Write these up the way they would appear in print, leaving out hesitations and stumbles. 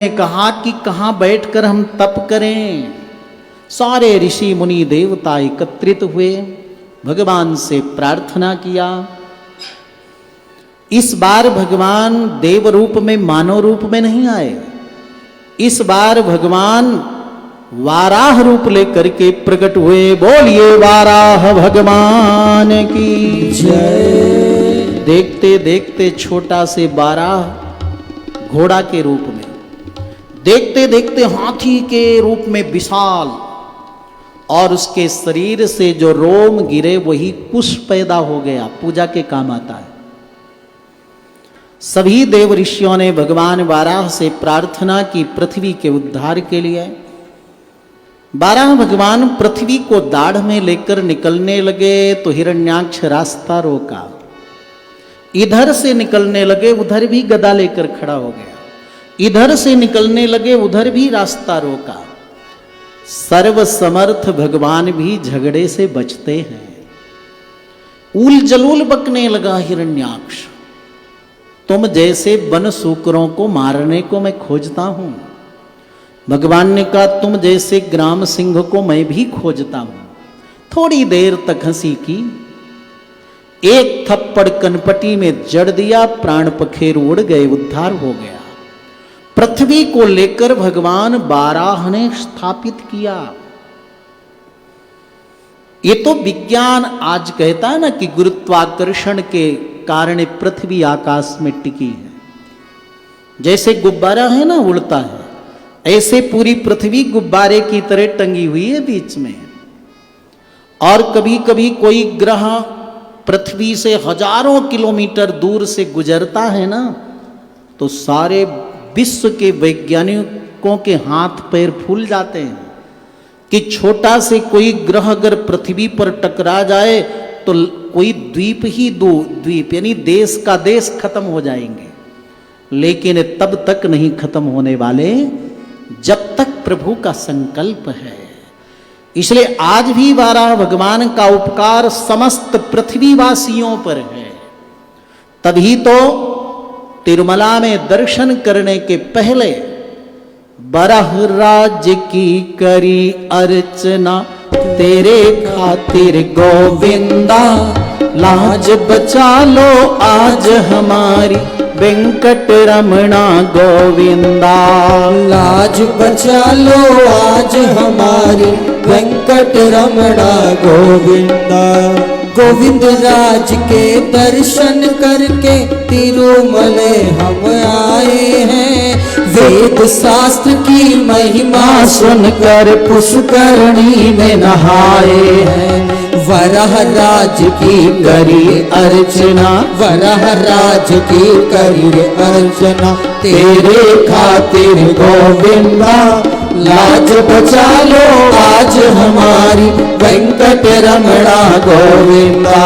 ने कहा कि कहाँ बैठकर हम तप करें। सारे ऋषि मुनि देवता एकत्रित हुए, भगवान से प्रार्थना किया। इस बार भगवान देव रूप में मानव रूप में नहीं आए, इस बार भगवान वाराह रूप लेकर के प्रकट हुए। बोलिए वाराह भगवान की जय। देखते देखते छोटा से वाराह घोड़ा के रूप में, देखते देखते हाथी के रूप में विशाल, और उसके शरीर से जो रोम गिरे वही कुश पैदा हो गया, पूजा के काम आता है। सभी देव ऋषियों ने भगवान वाराह से प्रार्थना की पृथ्वी के उद्धार के लिए। वाराह भगवान पृथ्वी को दाढ़ में लेकर निकलने लगे तो हिरण्याक्ष रास्ता रोका। इधर से निकलने लगे उधर भी गदा लेकर खड़ा हो गया, इधर से निकलने लगे उधर भी रास्ता रोका। सर्वसमर्थ भगवान भी झगड़े से बचते हैं। उल जलूल बकने लगा हिरण्याक्ष, तुम जैसे वन सूकरों को मारने को मैं खोजता हूं। भगवान ने कहा तुम जैसे ग्राम सिंह को मैं भी खोजता हूं। थोड़ी देर तक हंसी की, एक थप्पड़ कनपटी में जड़ दिया, प्राण पखेर उड़ गए, उद्धार हो गया। पृथ्वी को लेकर भगवान वाराह ने स्थापित किया। ये तो विज्ञान आज कहता है ना कि गुरुत्वाकर्षण के कारण पृथ्वी आकाश में टिकी है। जैसे गुब्बारा है ना उड़ता है, ऐसे पूरी पृथ्वी गुब्बारे की तरह टंगी हुई है बीच में। और कभी कभी कोई ग्रह पृथ्वी से हजारों किलोमीटर दूर से गुजरता है ना, तो सारे विश्व के वैज्ञानिकों के हाथ पैर फूल जाते हैं कि छोटा से कोई ग्रह अगर पृथ्वी पर टकरा जाए तो कोई द्वीप ही दो द्वीप यानी देश का देश खत्म हो जाएंगे, लेकिन तब तक नहीं खत्म होने वाले जब तक प्रभु का संकल्प है। इसलिए आज भी वाराह भगवान का उपकार समस्त पृथ्वीवासियों पर है। तभी तो तिरुमला में दर्शन करने के पहले बरह राज्य की करी अर्चना, तेरे खातिर गोविंदा लाज बचा लो आज हमारी, वेंकट रमणा गोविंदा लाज बचा लो आज हमारी, वेंकट रमणा गोविंदा। गोविंद राज के दर्शन करके तिरुमले हम आए हैं, वेद शास्त्र की महिमा सुनकर पुष्करणी में नहाए हैं। वराह राज की करी अर्चना, वराह राज की करी अर्चना, तेरे खातिर गोविंदा लाज बचा लो आज हमारी, वेंकट रमणा गोविंदा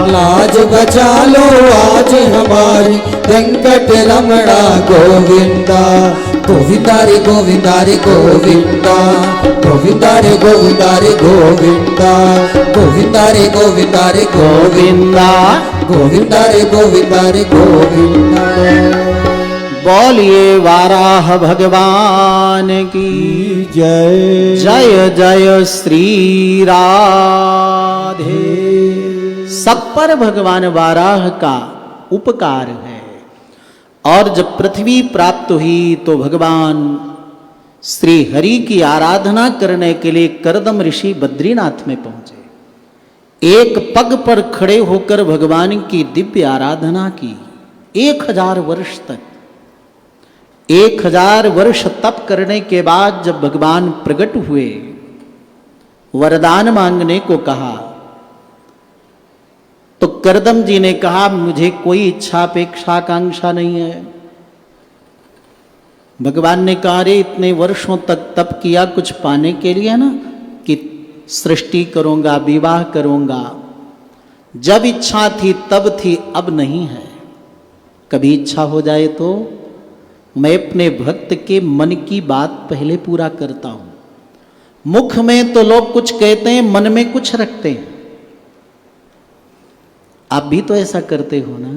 लाज बचा लो आज हमारी, वेंकट रमणा गोविंदा। गोविंदा रे गोविंदा रे गोविंदा, गोविंदा रे गोविंदा रे गोविंदा, गोविंदा रे गोविंदा रे गोविंदा, गोविंदा रे गोविंदा रे गोविंदा। बोलिए वाराह भगवान की जय। जय जय श्री राधे। सब पर भगवान वाराह का उपकार है। और जब पृथ्वी प्राप्त हुई तो भगवान श्री हरि की आराधना करने के लिए करदम ऋषि बद्रीनाथ में पहुंचे। एक पग पर खड़े होकर भगवान की दिव्य आराधना की 1000 वर्ष तक। 1000 वर्ष तप करने के बाद जब भगवान प्रकट हुए, वरदान मांगने को कहा, तो करदम जी ने कहा मुझे कोई इच्छा अपेक्षा आकांक्षा नहीं है। भगवान ने कहा रे इतने वर्षों तक तप किया कुछ पाने के लिए ना, कि सृष्टि करूंगा, विवाह करूंगा। जब इच्छा थी तब थी, अब नहीं है। कभी इच्छा हो जाए तो मैं अपने भक्त के मन की बात पहले पूरा करता हूं। मुख में तो लोग कुछ कहते हैं, मन में कुछ रखते हैं। आप भी तो ऐसा करते हो ना।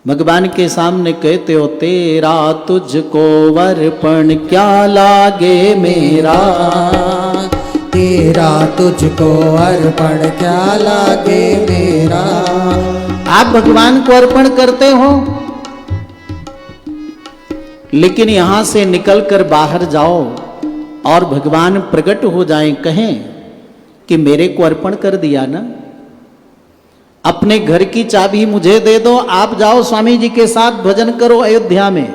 भगवान के सामने कहते हो तेरा तुझको अर्पण क्या लागे मेरा, तेरा तुझको अर्पण क्या लागे मेरा। आप भगवान को अर्पण करते हो, लेकिन यहां से निकलकर बाहर जाओ और भगवान प्रकट हो जाएं, कहें कि मेरे को अर्पण कर दिया ना, अपने घर की चाबी मुझे दे दो, आप जाओ स्वामी जी के साथ भजन करो अयोध्या में,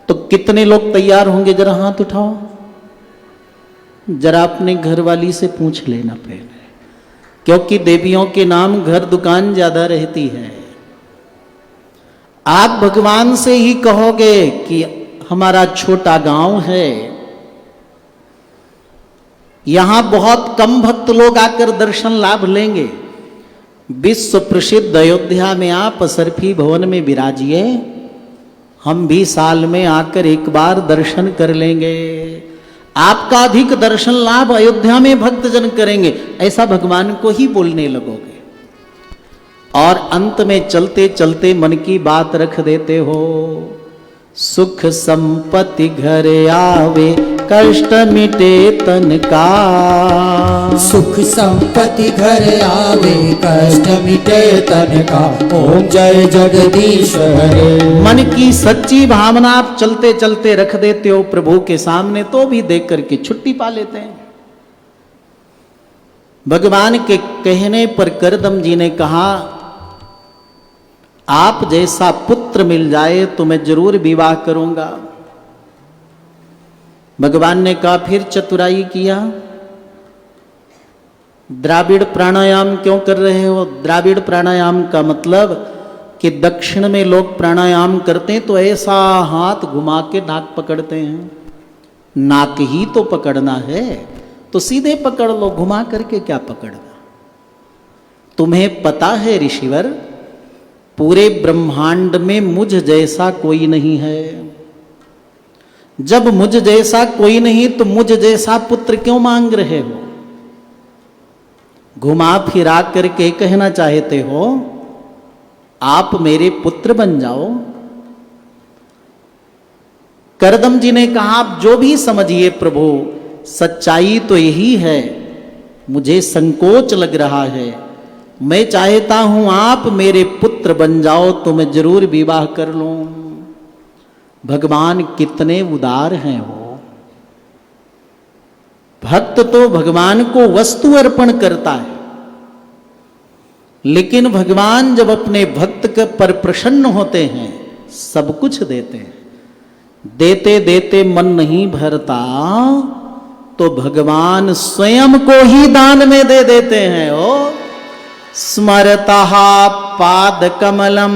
तो कितने लोग तैयार होंगे? जरा हाथ उठाओ, जरा अपने घर वाली से पूछ लेना पहले, क्योंकि देवियों के नाम घर दुकान ज्यादा रहती है। आप भगवान से ही कहोगे कि हमारा छोटा गांव है, यहां बहुत कम भक्त लोग आकर दर्शन लाभ लेंगे, विश्व प्रसिद्ध अयोध्या में आप असरफी भवन में विराजिए, हम भी साल में आकर एक बार दर्शन कर लेंगे, आपका अधिक दर्शन लाभ अयोध्या में भक्तजन करेंगे, ऐसा भगवान को ही बोलने लगोगे। और अंत में चलते चलते मन की बात रख देते हो, सुख संपत्ति घर आवे कष्ट मिटे तन का, सुख संपत्ति घर आवे कष्ट मिटे तन का, ओम जय जगदीश हरे। मन की सच्ची भावना आप चलते चलते रख देते हो प्रभु के सामने, तो भी देख करके छुट्टी पा लेते हैं। भगवान के कहने पर करदम जी ने कहा, आप जैसा पुत्र मिल जाए तो मैं जरूर विवाह करूंगा। भगवान ने कहा फिर चतुराई किया, द्राविड़ प्राणायाम क्यों कर रहे हो? द्राविड़ प्राणायाम का मतलब कि दक्षिण में लोग प्राणायाम करते हैं तो ऐसा हाथ घुमा के नाक पकड़ते हैं, नाक ही तो पकड़ना है तो सीधे पकड़ लो, घुमा करके क्या पकड़ना। तुम्हें पता है ऋषिवर, पूरे ब्रह्मांड में मुझ जैसा कोई नहीं है, जब मुझ जैसा कोई नहीं तो मुझ जैसा पुत्र क्यों मांग रहे हो? घुमा फिरा करके कहना चाहते हो आप मेरे पुत्र बन जाओ। करदम जी ने कहा आप जो भी समझिए प्रभु, सच्चाई तो यही है, मुझे संकोच लग रहा है, मैं चाहता हूं आप मेरे पुत्र बन जाओ तो मैं जरूर विवाह कर लूं। भगवान कितने उदार हैं वो। भक्त तो भगवान को वस्तु अर्पण करता है, लेकिन भगवान जब अपने भक्त के पर प्रसन्न होते हैं सब कुछ देते हैं। देते देते मन नहीं भरता तो भगवान स्वयं को ही दान में दे देते हैं। ओ स्मरतः पाद कमलम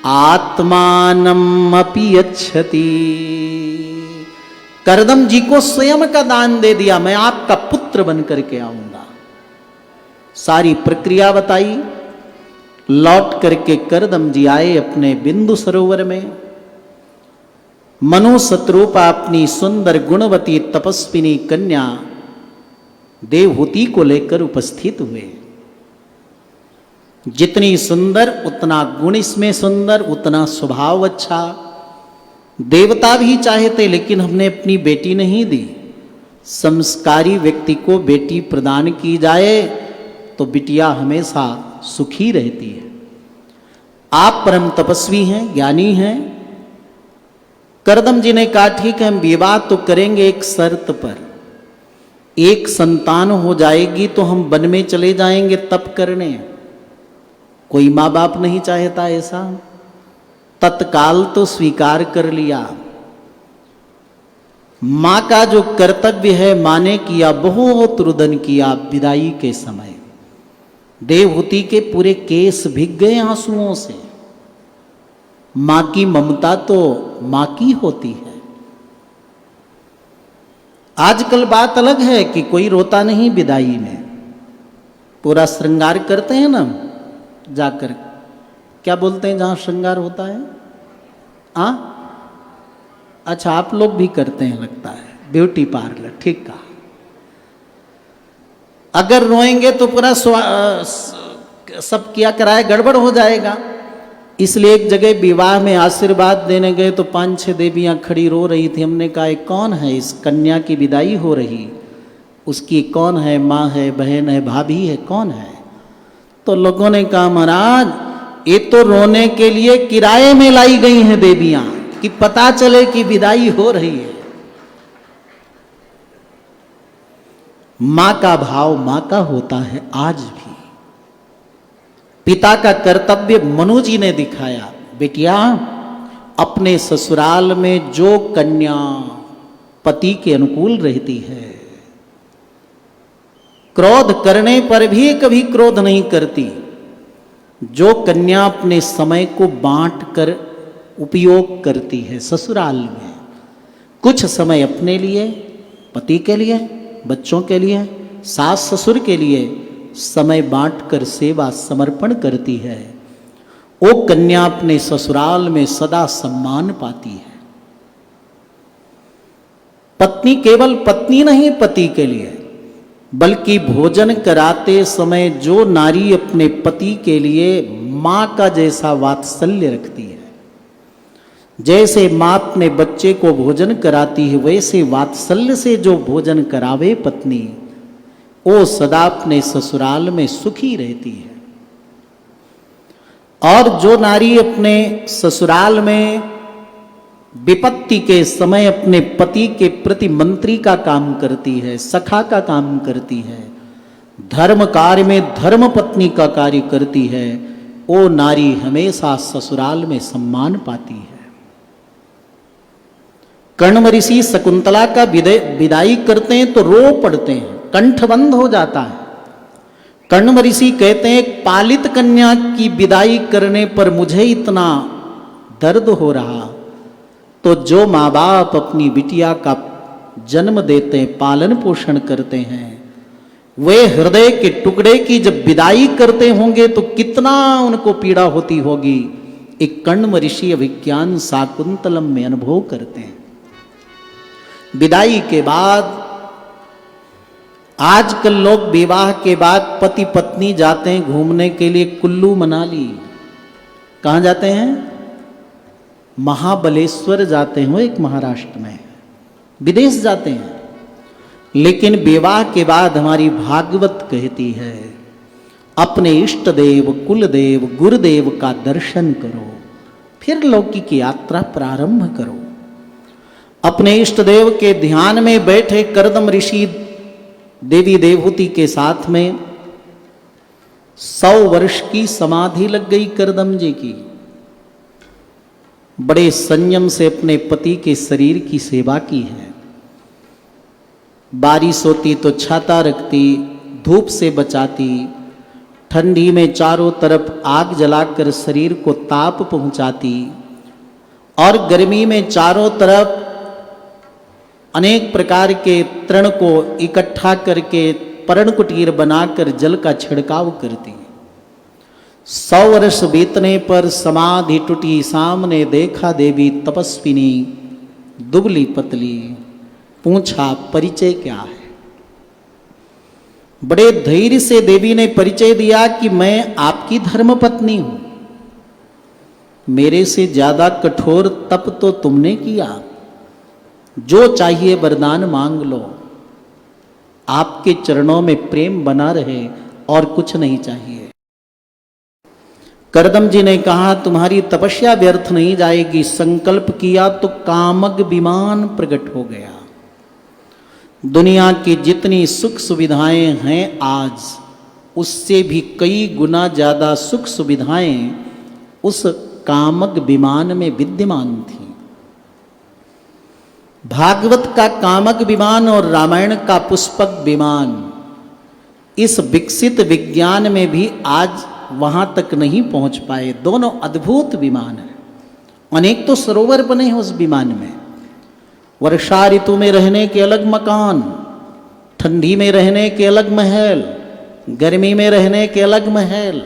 आत्मानम अपि यच्छति। करदम जी को स्वयं का दान दे दिया, मैं आपका पुत्र बन करके आऊंगा। सारी प्रक्रिया बताई, लौट करके करदम जी आए अपने बिंदु सरोवर में। मनु शत्रुपा अपनी सुंदर गुणवती तपस्विनी कन्या देवहूति को लेकर उपस्थित हुए। जितनी सुंदर उतना गुण इसमें सुंदर, उतना स्वभाव अच्छा। देवता भी चाहते लेकिन हमने अपनी बेटी नहीं दी। संस्कारी व्यक्ति को बेटी प्रदान की जाए तो बिटिया हमेशा सुखी रहती है। आप परम तपस्वी हैं, ज्ञानी हैं। करदम जी ने कहा ठीक है हम विवाह तो करेंगे एक शर्त पर, एक संतान हो जाएगी तो हम वन में चले जाएंगे तप करने। कोई माँ बाप नहीं चाहता ऐसा, तत्काल तो स्वीकार कर लिया। माँ का जो कर्तव्य है माँ ने किया, बहुत रुदन किया। विदाई के समय देवहूति के पूरे केस भीग गए आंसुओं से। माँ की ममता तो माँ की होती है। आजकल बात अलग है कि कोई रोता नहीं विदाई में, पूरा श्रृंगार करते हैं ना जाकर, क्या बोलते हैं जहां श्रृंगार होता है? अच्छा आप लोग भी करते हैं लगता है, ब्यूटी पार्लर। ठीक कहा। अगर रोएंगे तो पूरा सब किया कराए गड़बड़ हो जाएगा। इसलिए एक जगह विवाह में आशीर्वाद देने गए तो 5-6 देवियां खड़ी रो रही थी। हमने कहा ये कौन है, इस कन्या की विदाई हो रही, उसकी कौन है, माँ है, बहन है, भाभी है, कौन है? तो लोगों ने कहा महाराज ये तो रोने के लिए किराए में लाई गई हैं देवियां, कि पता चले कि विदाई हो रही है। मां का भाव मां का होता है आज भी। पिता का कर्तव्य मनु जी ने दिखाया, बेटिया अपने ससुराल में जो कन्या पति के अनुकूल रहती है, क्रोध करने पर भी कभी क्रोध नहीं करती, जो कन्या अपने समय को बांट कर उपयोग करती है ससुराल में, कुछ समय अपने लिए, पति के लिए, बच्चों के लिए, सास ससुर के लिए समय बांटकर सेवा समर्पण करती है, वो कन्या अपने ससुराल में सदा सम्मान पाती है। पत्नी केवल पत्नी नहीं पति के लिए, बल्कि भोजन कराते समय जो नारी अपने पति के लिए मां का जैसा वात्सल्य रखती है, जैसे मां अपने बच्चे को भोजन कराती है, वैसे वात्सल्य से जो भोजन करावे पत्नी, वो सदा अपने ससुराल में सुखी रहती है। और जो नारी अपने ससुराल में विपत्ति के समय अपने पति के प्रति मंत्री का काम करती है, सखा का काम करती है, धर्म कार्य में धर्म पत्नी का कार्य करती है, वो नारी हमेशा ससुराल में सम्मान पाती है। कण्व ऋषि शकुंतला का विदाई करते हैं तो रो पड़ते हैं, कंठ बंद हो जाता है। कण्व ऋषि कहते हैं एक पालित कन्या की विदाई करने पर मुझे इतना दर्द हो रहा, तो जो माँ बाप अपनी बिटिया का जन्म देते हैं, पालन पोषण करते हैं, वे हृदय के टुकड़े की जब विदाई करते होंगे तो कितना उनको पीड़ा होती होगी। एक कण्व ऋषि अभिज्ञान शाकुंतलम में अनुभव करते हैं। विदाई के बाद आजकल लोग विवाह के बाद पति पत्नी जाते हैं घूमने के लिए कुल्लू मनाली। कहाँ जाते हैं? महाबलेश्वर जाते हैं, एक महाराष्ट्र में, विदेश जाते हैं। लेकिन विवाह के बाद हमारी भागवत कहती है अपने इष्ट देव, कुल देव, गुरुदेव का दर्शन करो, फिर लौकिक यात्रा प्रारंभ करो। अपने इष्ट देव के ध्यान में बैठे कर्दम ऋषि देवी देवहूति के साथ में 100 वर्ष की समाधि लग गई कर्दम जी की। बड़े संयम से अपने पति के शरीर की सेवा की है। बारिश होती तो छाता रखती, धूप से बचाती, ठंडी में चारों तरफ आग जलाकर शरीर को ताप पहुंचाती, और गर्मी में चारों तरफ अनेक प्रकार के तृण को इकट्ठा करके पर्ण कुटीर बनाकर जल का छिड़काव करती। 100 वर्ष बीतने पर समाधि टूटी, सामने देखा देवी तपस्विनी, दुबली पतली, पूछा परिचय क्या है। बड़े धैर्य से देवी ने परिचय दिया कि मैं आपकी धर्मपत्नी हूं, मेरे से ज्यादा कठोर तप तो तुमने किया, जो चाहिए वरदान मांग लो, आपके चरणों में प्रेम बना रहे और कुछ नहीं चाहिए। कर्दम जी ने कहा तुम्हारी तपस्या व्यर्थ नहीं जाएगी। संकल्प किया तो कामग विमान प्रकट हो गया। दुनिया की जितनी सुख सुविधाएं हैं आज, उससे भी कई गुना ज्यादा सुख सुविधाएं उस कामग विमान में विद्यमान थी। भागवत का कामक विमान और रामायण का पुष्पक विमान, इस विकसित विज्ञान में भी आज वहां तक नहीं पहुंच पाए। दोनों अद्भुत विमान हैं। अनेक तो सरोवर बने हैं उस विमान में। वर्षा ऋतु में रहने के अलग मकान, ठंडी में रहने के अलग महल, गर्मी में रहने के अलग महल।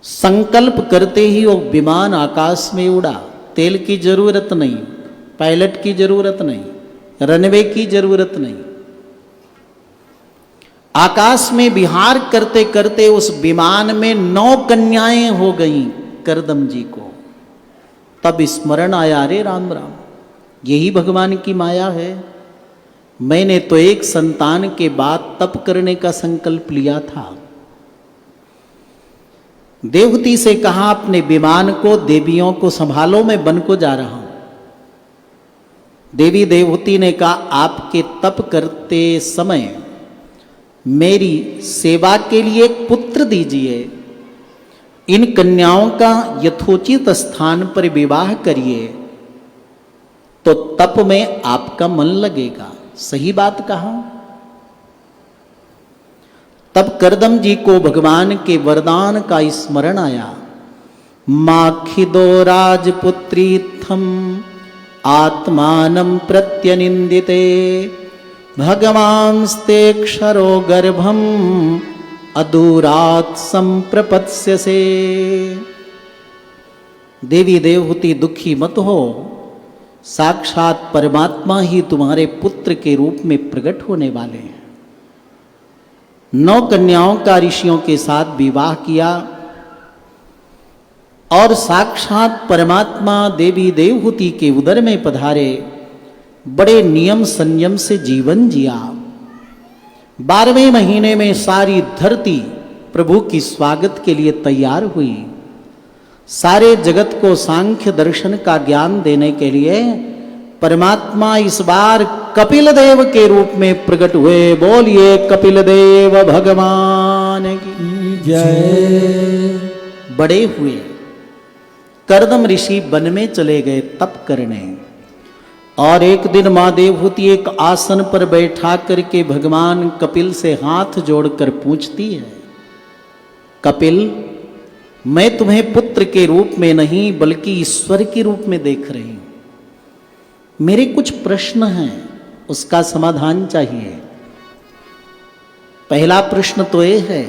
संकल्प करते ही वो विमान आकाश में उड़ा। तेल की जरूरत नहीं, पायलट की जरूरत नहीं, रनवे की जरूरत नहीं। आकाश में विहार करते करते उस विमान में 9 कन्याएं हो गईं। करदम जी को। तब स्मरण आया, अरे राम राम, यही भगवान की माया है। मैंने तो एक संतान के बाद तप करने का संकल्प लिया था। देवहूति से कहा, अपने विमान को, देवियों को संभालो, मैं वन को जा रहा हूं। देवी देवहूति ने कहा, आपके तप करते समय मेरी सेवा के लिए एक पुत्र दीजिए, इन कन्याओं का यथोचित स्थान पर विवाह करिए, तो तप में आपका मन लगेगा। सही बात कहा। तब करदम जी को भगवान के वरदान का स्मरण आया। माखिदो राजपुत्री थम आत्मानं प्रत्यनिंदिते भगवांस्ते क्षरो गर्भम अदूरात् संप्रपत्स्यसे। देवी देवहूति दुखी मत हो, साक्षात परमात्मा ही तुम्हारे पुत्र के रूप में प्रकट होने वाले हैं। 9 कन्याओं का ऋषियों के साथ विवाह किया और साक्षात परमात्मा देवी देवहूति के उदर में पधारे। बड़े नियम संयम से जीवन जिया। 12वें महीने में सारी धरती प्रभु की स्वागत के लिए तैयार हुई। सारे जगत को सांख्य दर्शन का ज्ञान देने के लिए परमात्मा इस बार कपिल देव के रूप में प्रकट हुए। बोलिए कपिल देव भगवान की जय। बड़े हुए। करदम ऋषि वन में चले गए तप करने। और एक दिन मां देवहूति एक आसन पर बैठा करके भगवान कपिल से हाथ जोड़कर पूछती है, कपिल, मैं तुम्हें पुत्र के रूप में नहीं बल्कि ईश्वर के रूप में देख रही हूं। मेरे कुछ प्रश्न हैं, उसका समाधान चाहिए। पहला प्रश्न तो यह है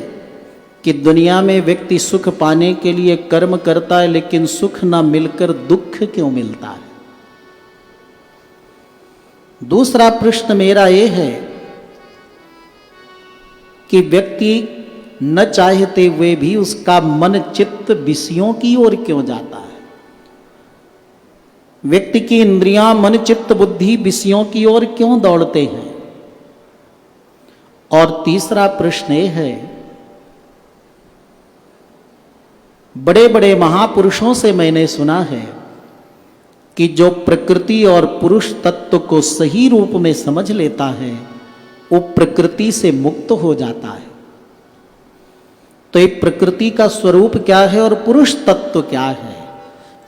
कि दुनिया में व्यक्ति सुख पाने के लिए कर्म करता है, लेकिन सुख ना मिलकर दुख क्यों मिलता है? दूसरा प्रश्न मेरा यह है कि व्यक्ति न चाहते हुए भी उसका मन चित्त विषयों की ओर क्यों जाता है? व्यक्ति की इंद्रियां मन चित्त बुद्धि विषयों की ओर क्यों दौड़ते हैं? और तीसरा प्रश्न यह है, बड़े बड़े महापुरुषों से मैंने सुना है कि जो प्रकृति और पुरुष तत्व को सही रूप में समझ लेता है वो प्रकृति से मुक्त हो जाता है। तो ये प्रकृति का स्वरूप क्या है और पुरुष तत्व क्या है?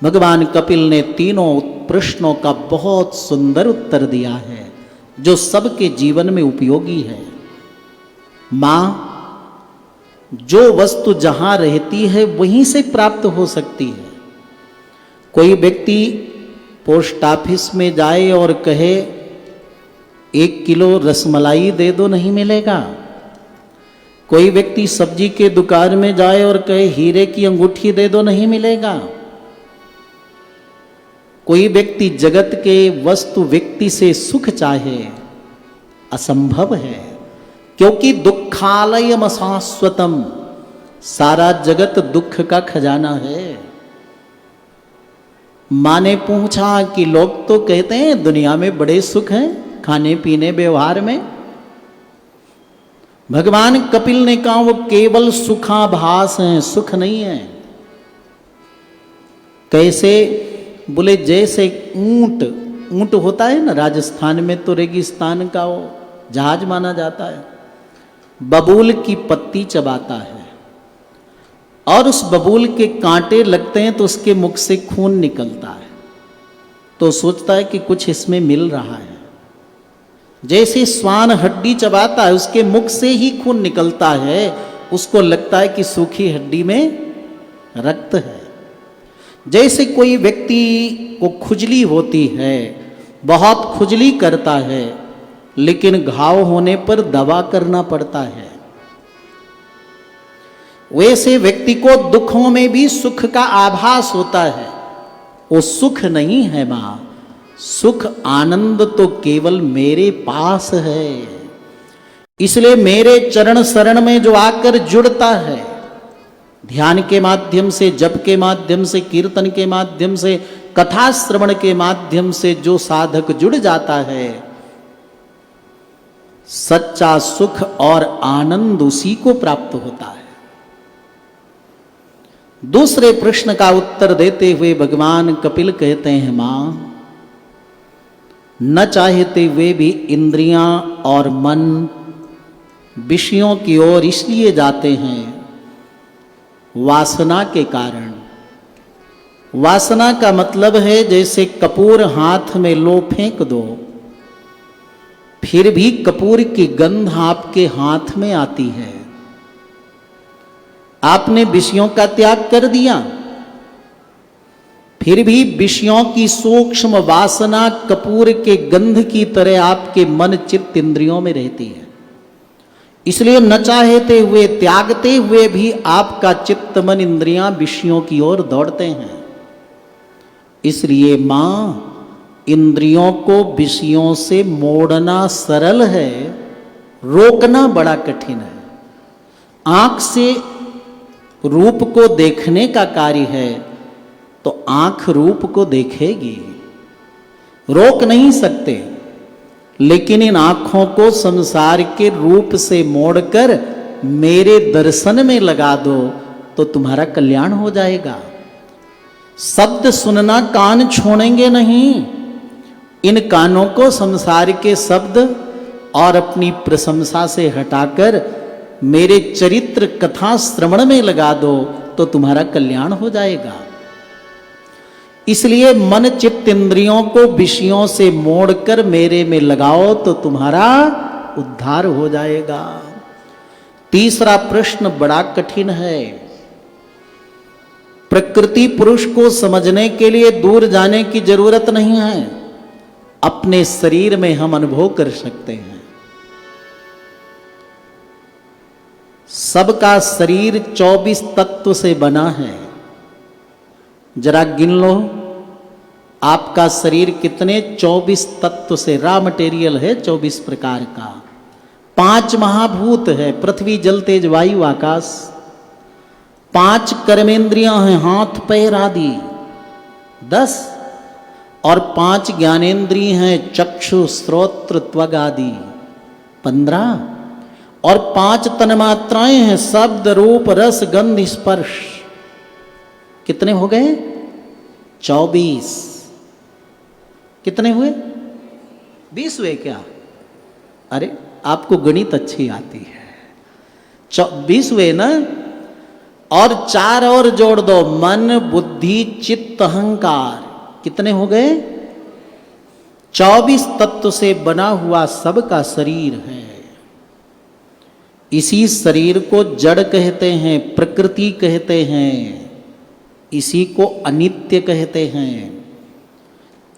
भगवान कपिल ने तीनों प्रश्नों का बहुत सुंदर उत्तर दिया है जो सबके जीवन में उपयोगी है। मां, जो वस्तु जहां रहती है वहीं से प्राप्त हो सकती है। कोई व्यक्ति पोस्ट ऑफिस में जाए और कहे 1 किलो रसमलाई दे दो, नहीं मिलेगा। कोई व्यक्ति सब्जी के दुकान में जाए और कहे हीरे की अंगूठी दे दो, नहीं मिलेगा। कोई व्यक्ति जगत के वस्तु व्यक्ति से सुख चाहे, असंभव है, क्योंकि दुखालयम अशाश्वतम, सारा जगत दुख का खजाना है। मां ने पूछा कि लोग तो कहते हैं दुनिया में बड़े सुख हैं, खाने पीने व्यवहार में। भगवान कपिल ने कहा वो केवल सुखाभास हैं, सुख नहीं है। कैसे? बोले जैसे ऊंट होता है ना, राजस्थान में तो रेगिस्तान का वो जहाज माना जाता है, बबूल की पत्ती चबाता है और उस बबूल के कांटे लगते हैं तो उसके मुख से खून निकलता है, तो सोचता है कि कुछ इसमें मिल रहा है। जैसे श्वान हड्डी चबाता है, उसके मुख से ही खून निकलता है, उसको लगता है कि सूखी हड्डी में रक्त है। जैसे कोई व्यक्ति को खुजली होती है, बहुत खुजली करता है, लेकिन घाव होने पर दवा करना पड़ता है, वैसे व्यक्ति को दुखों में भी सुख का आभास होता है। वो सुख नहीं है मां, सुख आनंद तो केवल मेरे पास है। इसलिए मेरे चरण शरण में जो आकर जुड़ता है ध्यान के माध्यम से, जप के माध्यम से, कीर्तन के माध्यम से, कथा श्रवण के माध्यम से जो साधक जुड़ जाता है, सच्चा सुख और आनंद उसी को प्राप्त होता है। दूसरे प्रश्न का उत्तर देते हुए भगवान कपिल कहते हैं, मां, न चाहते हुए भी इंद्रियां और मन विषयों की ओर इसलिए जाते हैं, वासना के कारण। वासना का मतलब है जैसे कपूर हाथ में लो फेंक दो, फिर भी कपूर की गंध आपके हाथ में आती है। आपने विषयों का त्याग कर दिया, फिर भी विषयों की सूक्ष्म वासना कपूर के गंध की तरह आपके मन चित्त इंद्रियों में रहती है। इसलिए न चाहते हुए, त्यागते हुए भी आपका चित्त मन इंद्रियां विषयों की ओर दौड़ते हैं। इसलिए मां, इंद्रियों को विषयों से मोड़ना सरल है, रोकना बड़ा कठिन है। आंख से रूप को देखने का कार्य है तो आंख रूप को देखेगी, रोक नहीं सकते। लेकिन इन आंखों को संसार के रूप से मोड़कर मेरे दर्शन में लगा दो तो तुम्हारा कल्याण हो जाएगा। शब्द सुनना कान छोड़ेंगे नहीं, इन कानों को संसार के शब्द और अपनी प्रशंसा से हटाकर मेरे चरित्र कथा श्रवण में लगा दो तो तुम्हारा कल्याण हो जाएगा। इसलिए मन चित्त इंद्रियों को विषयों से मोड़कर मेरे में लगाओ तो तुम्हारा उद्धार हो जाएगा। तीसरा प्रश्न बड़ा कठिन है। प्रकृति पुरुष को समझने के लिए दूर जाने की जरूरत नहीं है, अपने शरीर में हम अनुभव कर सकते हैं। सबका शरीर 24 तत्व से बना है। जरा गिन लो, आपका शरीर कितने 24 तत्व से, रॉ मटेरियल है 24 प्रकार का। 5 महाभूत है, पृथ्वी जल तेज वायु आकाश। 5 कर्मेंद्रियां हैं, हाथ पैर आदि 10, और 5 ज्ञानेंद्रिय हैं, चक्षु श्रोत्र त्वग आदि 15, और 5 तन्मात्राएं हैं, शब्द रूप रस गंध स्पर्श। कितने हो गए? 24। कितने हुए? 20 हुए क्या? अरे आपको गणित अच्छी आती है। 20 हुए ना? और 4 और जोड़ दो, मन बुद्धि चित्त अहंकार। कितने हो गए? 24 तत्व से बना हुआ सबका शरीर है। इसी शरीर को जड़ कहते हैं, प्रकृति कहते हैं, इसी को अनित्य कहते हैं।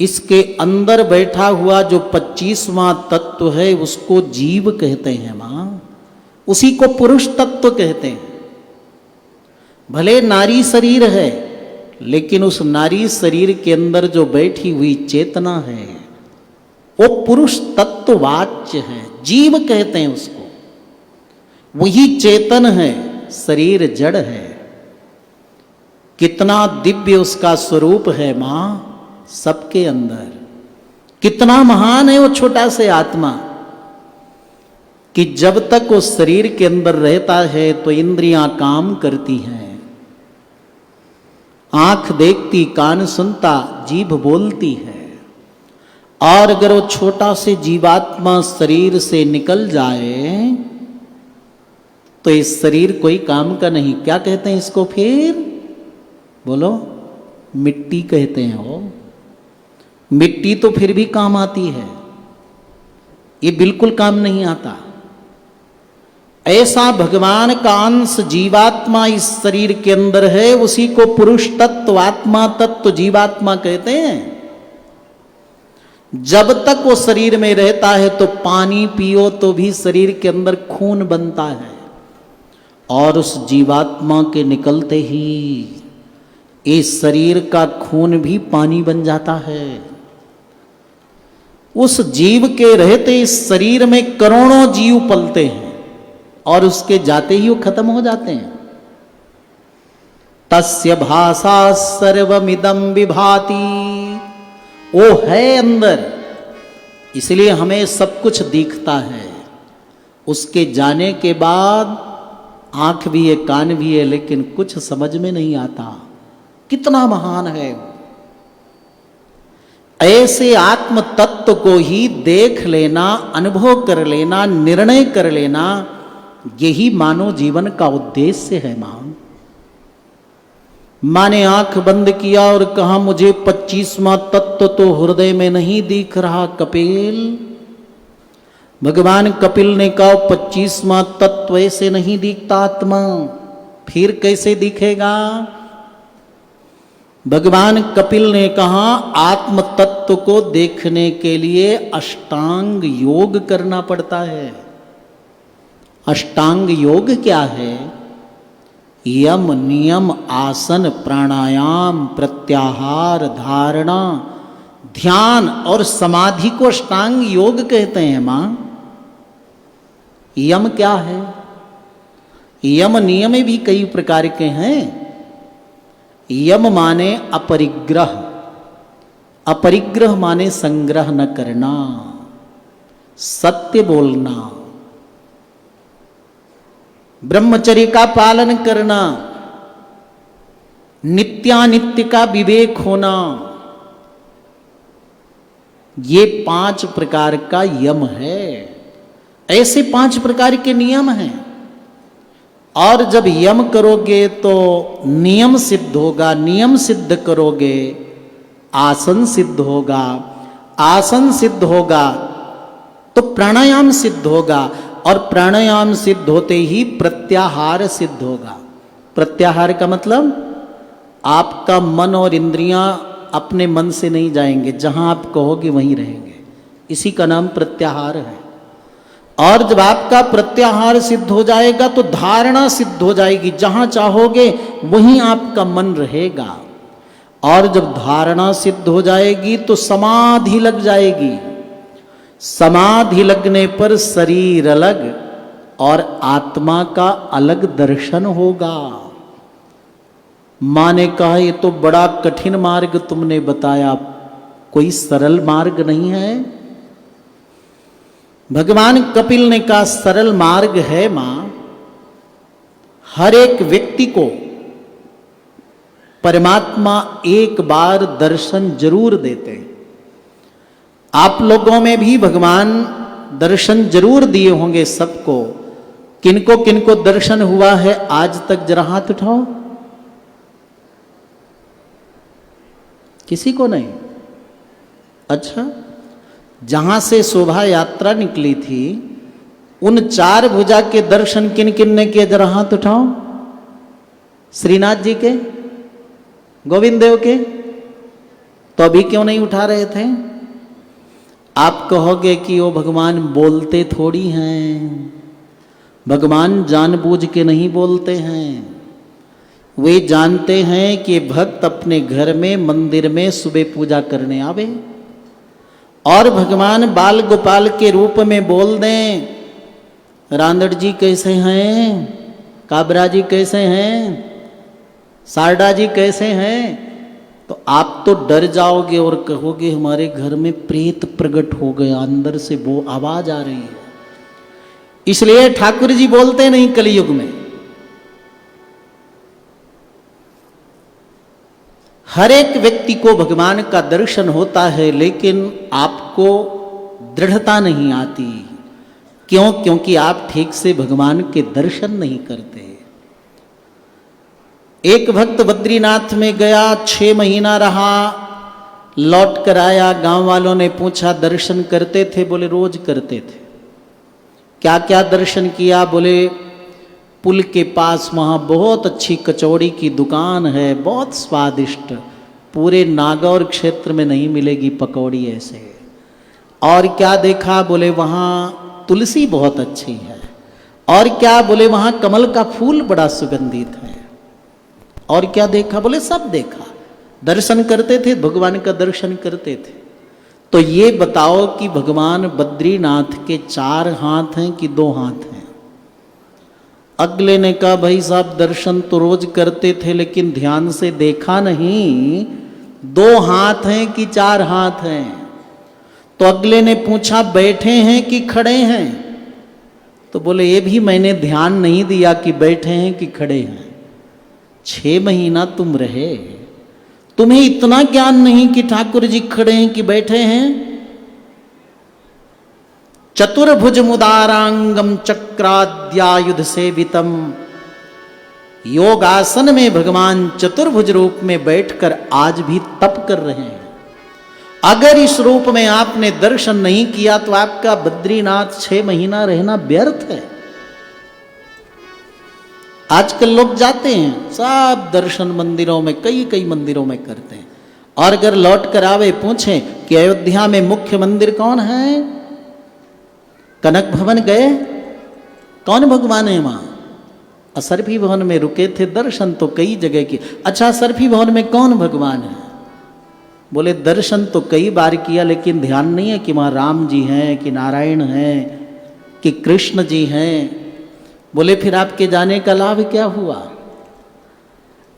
इसके अंदर बैठा हुआ जो 25वां तत्व है उसको जीव कहते हैं मां, उसी को पुरुष तत्व कहते हैं। भले नारी शरीर है, लेकिन उस नारी शरीर के अंदर जो बैठी हुई चेतना है वो पुरुष तत्ववाच्य है, जीव कहते हैं उसको। वही चेतन है, शरीर जड़ है। कितना दिव्य उसका स्वरूप है मां, सबके अंदर। कितना महान है वो छोटा से आत्मा, कि जब तक वो शरीर के अंदर रहता है तो इंद्रियां काम करती हैं। आंख देखती, कान सुनता, जीभ बोलती है। और अगर वो छोटा से जीवात्मा शरीर से निकल जाए तो इस शरीर कोई काम का नहीं। क्या कहते हैं इसको फिर? बोलो। मिट्टी कहते हैं। वो मिट्टी तो फिर भी काम आती है, ये बिल्कुल काम नहीं आता। ऐसा भगवान का अंश जीवात्मा इस शरीर के अंदर है, उसी को पुरुष तत्व, आत्मा तत्व, जीवात्मा कहते हैं। जब तक वो शरीर में रहता है तो पानी पियो तो भी शरीर के अंदर खून बनता है, और उस जीवात्मा के निकलते ही इस शरीर का खून भी पानी बन जाता है। उस जीव के रहते इस शरीर में करोड़ों जीव पलते हैं और उसके जाते ही वो खत्म हो जाते हैं। तस्य भाषा सर्वमिदं विभाति। वो है अंदर, इसलिए हमें सब कुछ दिखता है। उसके जाने के बाद आंख भी है, कान भी है, लेकिन कुछ समझ में नहीं आता कितना महान है वो। ऐसे आत्म तत्व को ही देख लेना, अनुभव कर लेना, निर्णय कर लेना, यही मानव जीवन का उद्देश्य है। मां ने आंख बंद किया और कहा मुझे 25वां तत्व तो हृदय में नहीं दिख रहा कपिल। भगवान कपिल ने कहा 25वां तत्व ऐसे नहीं दिखता आत्मा, फिर कैसे दिखेगा? भगवान कपिल ने कहा आत्म तत्व को देखने के लिए अष्टांग योग करना पड़ता है। अष्टांग योग क्या है? यम, नियम, आसन, प्राणायाम, प्रत्याहार, धारणा, ध्यान और समाधि को अष्टांग योग कहते हैं। मां, यम क्या है? यम नियम भी कई प्रकार के हैं। यम माने अपरिग्रह, अपरिग्रह माने संग्रह न करना, सत्य बोलना, ब्रह्मचर्य का पालन करना, नित्यानित्य का विवेक होना, ये 5 प्रकार का यम है। ऐसे 5 प्रकार के नियम हैं। और जब यम करोगे तो नियम सिद्ध होगा, नियम सिद्ध करोगे आसन सिद्ध होगा, आसन सिद्ध होगा तो प्राणायाम सिद्ध होगा, और प्राणायाम सिद्ध होते ही प्रत्याहार सिद्ध होगा। प्रत्याहार का मतलब आपका मन और इंद्रियां अपने मन से नहीं जाएंगे, जहां आप कहोगे वहीं रहेंगे, इसी का नाम प्रत्याहार है। और जब आपका प्रत्याहार सिद्ध हो जाएगा तो धारणा सिद्ध हो जाएगी, जहां चाहोगे वहीं आपका मन रहेगा। और जब धारणा सिद्ध हो जाएगी तो समाधि लग जाएगी। समाधि लगने पर शरीर अलग और आत्मा का अलग दर्शन होगा। मां ने कहा ये तो बड़ा कठिन मार्ग तुमने बताया, कोई सरल मार्ग नहीं है। भगवान कपिल ने कहा सरल मार्ग है मां। हर एक व्यक्ति को परमात्मा एक बार दर्शन जरूर देते हैं। आप लोगों में भी भगवान दर्शन जरूर दिए होंगे सबको। किनको किनको दर्शन हुआ है आज तक? जरा हाथ उठाओ। किसी को नहीं? अच्छा, जहां से शोभा यात्रा निकली थी उन 4 भुजा के दर्शन किन किन ने किए? जरा हाथ उठाओ। श्रीनाथ जी के, गोविंद देव के, तो अभी क्यों नहीं उठा रहे थे? आप कहोगे कि वो भगवान बोलते थोड़ी हैं, भगवान जानबूझ के नहीं बोलते हैं। वे जानते हैं कि भक्त अपने घर में मंदिर में सुबह पूजा करने आवे और भगवान बाल गोपाल के रूप में बोल दें, रांदड़ जी कैसे हैं, काबरा जी कैसे हैं, सारडा जी कैसे हैं, तो आप तो डर जाओगे और कहोगे हमारे घर में प्रेत प्रकट हो गया, अंदर से वो आवाज आ रही है। इसलिए ठाकुर जी बोलते नहीं कलयुग में। हर एक व्यक्ति को भगवान का दर्शन होता है, लेकिन आपको दृढ़ता नहीं आती। क्यों? क्योंकि आप ठीक से भगवान के दर्शन नहीं करते। एक भक्त बद्रीनाथ में गया, 6 महीना रहा, लौट कर आया। गांव वालों ने पूछा दर्शन करते थे? बोले रोज करते थे। क्या क्या दर्शन किया? बोले पुल के पास वहाँ बहुत अच्छी कचौड़ी की दुकान है, बहुत स्वादिष्ट, पूरे नागौर क्षेत्र में नहीं मिलेगी पकौड़ी ऐसे। और क्या देखा? बोले वहाँ तुलसी बहुत अच्छी है। और क्या? बोले वहाँ कमल का फूल बड़ा सुगंधित है। और क्या देखा? बोले सब देखा। दर्शन करते थे, भगवान का दर्शन करते थे। तो ये बताओ कि भगवान बद्रीनाथ के 4 हाथ हैं कि 2 हाथ हैं? अगले ने कहा भाई साहब दर्शन तो रोज करते थे लेकिन ध्यान से देखा नहीं, 2 हाथ हैं कि 4 हाथ हैं? तो अगले ने पूछा बैठे हैं कि खड़े हैं? तो बोले ये भी मैंने ध्यान नहीं दिया कि बैठे हैं कि खड़े हैं। 6 महीना तुम रहे, तुम्हें इतना ज्ञान नहीं कि ठाकुर जी खड़े हैं कि बैठे हैं? चतुर्भुज मुदारांगम चक्राद्यायुध सेवितम, योगासन में भगवान चतुर्भुज रूप में बैठकर आज भी तप कर रहे हैं। अगर इस रूप में आपने दर्शन नहीं किया तो आपका बद्रीनाथ 6 महीना रहना व्यर्थ है। आजकल लोग जाते हैं सब दर्शन मंदिरों में, कई कई मंदिरों में करते हैं, और अगर लौट कर आवे पूछें कि अयोध्या में मुख्य मंदिर कौन है, कनक भवन गए, कौन भगवान है वहां? असरफी भवन में रुके थे, दर्शन तो कई जगह की। अच्छा असरफी भवन में कौन भगवान है? बोले दर्शन तो कई बार किया लेकिन ध्यान नहीं है कि वहां राम जी हैं कि नारायण हैं कि कृष्ण जी हैं। बोले फिर आपके जाने का लाभ क्या हुआ?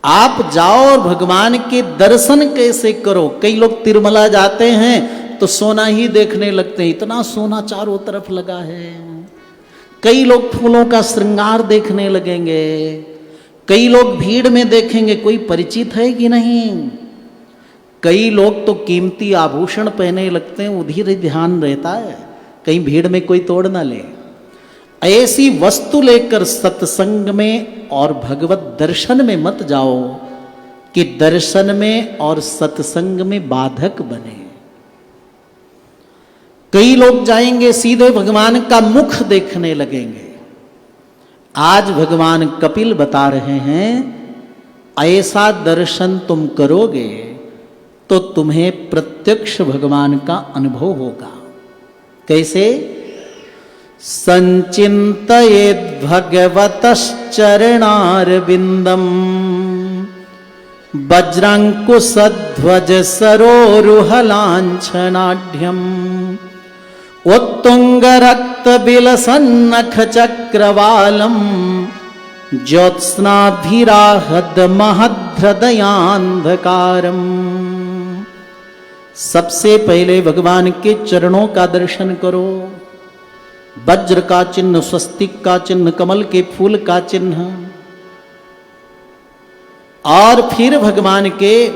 आप जाओ और भगवान के दर्शन कैसे करो? कई लोग तिरुमला जाते हैं तो सोना ही देखने लगते हैं, इतना सोना चारों तरफ लगा है। कई लोग फूलों का श्रृंगार देखने लगेंगे, कई लोग भीड़ में देखेंगे कोई परिचित है कि नहीं। कई लोग तो कीमती आभूषण पहने लगते हैं, उधर ही ध्यान रहता है कहीं भीड़ में कोई तोड़ ना ले। ऐसी वस्तु लेकर सत्संग में और भगवत दर्शन में मत जाओ कि दर्शन में और सत्संग में बाधक बने। कई लोग जाएंगे सीधे भगवान का मुख देखने लगेंगे। आज भगवान कपिल बता रहे हैं ऐसा दर्शन तुम करोगे तो तुम्हें प्रत्यक्ष भगवान का अनुभव होगा। कैसे? संचिन्तयेद् भगवतश्चरणारविन्दम् वज्रांकुशध्वज सरोरुहलाञ्छनाढ्यम् उत्तुङ्गरक्तबिलसन्नखचक्रवालम् ज्योत्स्नाभिराहद महद्हृदयान्धकारम्। सबसे पहले भगवान के चरणों का दर्शन करो। वज्र का चिन्ह, स्वस्तिक का चिन्ह, कमल के फूल का चिन्ह, और फिर भगवान के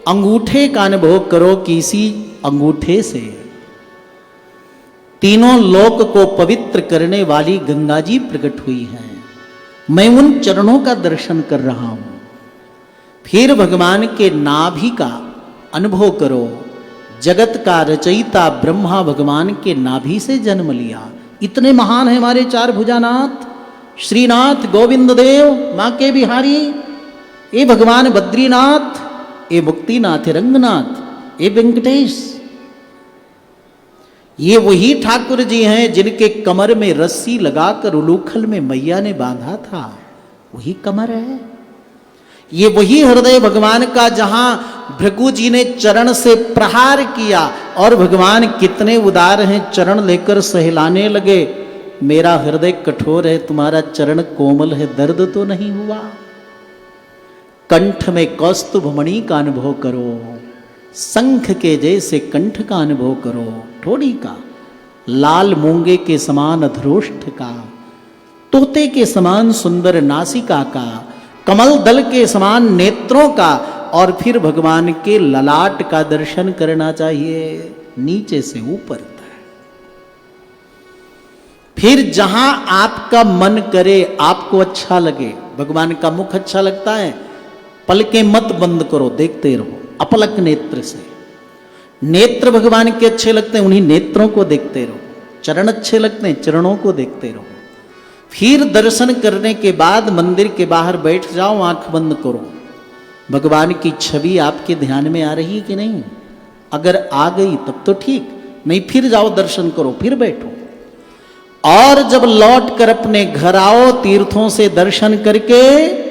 अंगूठे का अनुभव करो कि इसी अंगूठे से तीनों लोक को पवित्र करने वाली गंगा जी प्रकट हुई हैं। मैं उन चरणों का दर्शन कर रहा हूं। फिर भगवान के नाभि का अनुभव करो। जगत का रचयिता ब्रह्मा भगवान के नाभि से जन्म लिया। इतने महान है हमारे 4 भुजानाथ, श्रीनाथ, गोविंद देव, मां के बिहारी, ये भगवान बद्रीनाथ, ये मुक्तिनाथ, रंगनाथ, ये वेंकटेश। ये वही ठाकुर जी हैं जिनके कमर में रस्सी लगाकर उलूखल में मैया ने बांधा था, वही कमर है। ये वही हृदय भगवान का जहां भृगु जी ने चरण से प्रहार किया और भगवान कितने उदार हैं, चरण लेकर सहलाने लगे। मेरा हृदय कठोर है, तुम्हारा चरण कोमल है, दर्द तो नहीं हुआ। कंठ में कौस्तुभ मणि का अनुभव करो, शंख के जैसे कंठ का अनुभव करो, ठोड़ी का, लाल मूंगे के समान अधरोष्ठ का, तोते के समान सुंदर नासिका का, कमल दल के समान नेत्रों का, और फिर भगवान के ललाट का दर्शन करना चाहिए नीचे से ऊपर तक। फिर जहां आपका मन करे, आपको अच्छा लगे, भगवान का मुख अच्छा लगता है, पलकें मत बंद करो, देखते रहो अपलक नेत्र से। नेत्र भगवान के अच्छे लगते हैं, उन्हीं नेत्रों को देखते रहो। चरण अच्छे लगते हैं, चरणों को देखते रहो। फिर दर्शन करने के बाद मंदिर के बाहर बैठ जाओ, आंख बंद करो। भगवान की छवि आपके ध्यान में आ रही कि नहीं? अगर आ गई तब तो ठीक, नहीं फिर जाओ दर्शन करो, फिर बैठो। और जब लौट कर अपने घर आओ तीर्थों से दर्शन करके,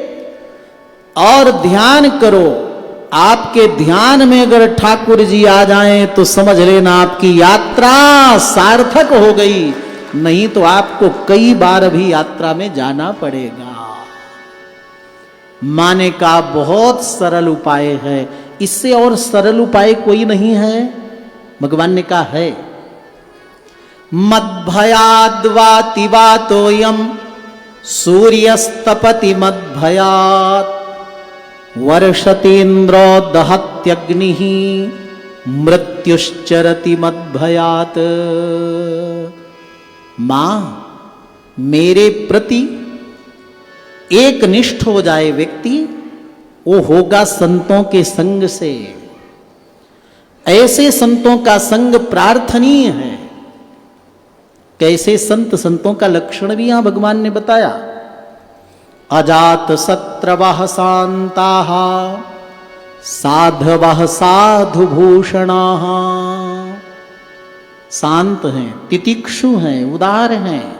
और ध्यान करो। आपके ध्यान में अगर ठाकुर जी आ जाएं तो समझ लेना आपकी यात्रा सार्थक हो गई, नहीं तो आपको कई बार अभी यात्रा में जाना पड़ेगा। माने का बहुत सरल उपाय है, इससे और सरल उपाय कोई नहीं है। भगवान ने कहा है, मद्भयाद्वाति वातोयम सूर्यस्तपति मद्भयात् वर्षतेन्द्रो दहत्यग्निः मृत्युश्चरति मद्भयात्। मां, मेरे प्रति एक निष्ठ हो जाए व्यक्ति, वो होगा संतों के संग से। ऐसे संतों का संग प्रार्थनीय है। कैसे संत, संतों का लक्षण भी यहां भगवान ने बताया। अजात शत्रवः शान्ताः साधवः साधुभूषणाः। शांत हैं, तितिक्षु हैं, उदार हैं,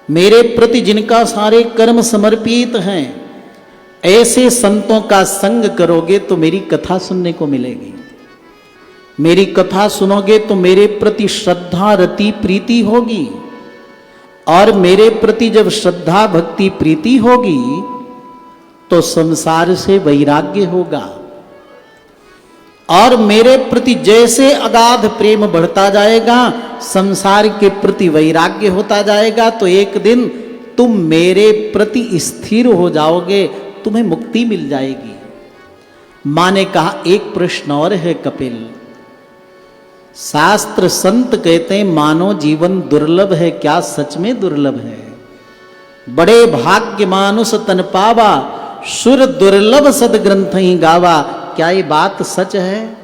मेरे प्रति जिनका सारे कर्म समर्पित हैं, ऐसे संतों का संग करोगे तो मेरी कथा सुनने को मिलेगी। मेरी कथा सुनोगे तो मेरे प्रति श्रद्धा रति प्रीति होगी, और मेरे प्रति जब श्रद्धा भक्ति प्रीति होगी तो संसार से वैराग्य होगा। और मेरे प्रति जैसे अगाध प्रेम बढ़ता जाएगा, संसार के प्रति वैराग्य होता जाएगा, तो एक दिन तुम मेरे प्रति स्थिर हो जाओगे, तुम्हें मुक्ति मिल जाएगी। मां ने कहा, एक प्रश्न और है कपिल। शास्त्र संत कहते हैं मानव जीवन दुर्लभ है, क्या सच में दुर्लभ है? बड़े भाग्य मानुष तन पावा, सुर दुर्लभ सदग्रंथ ही गावा। क्या ये बात सच है?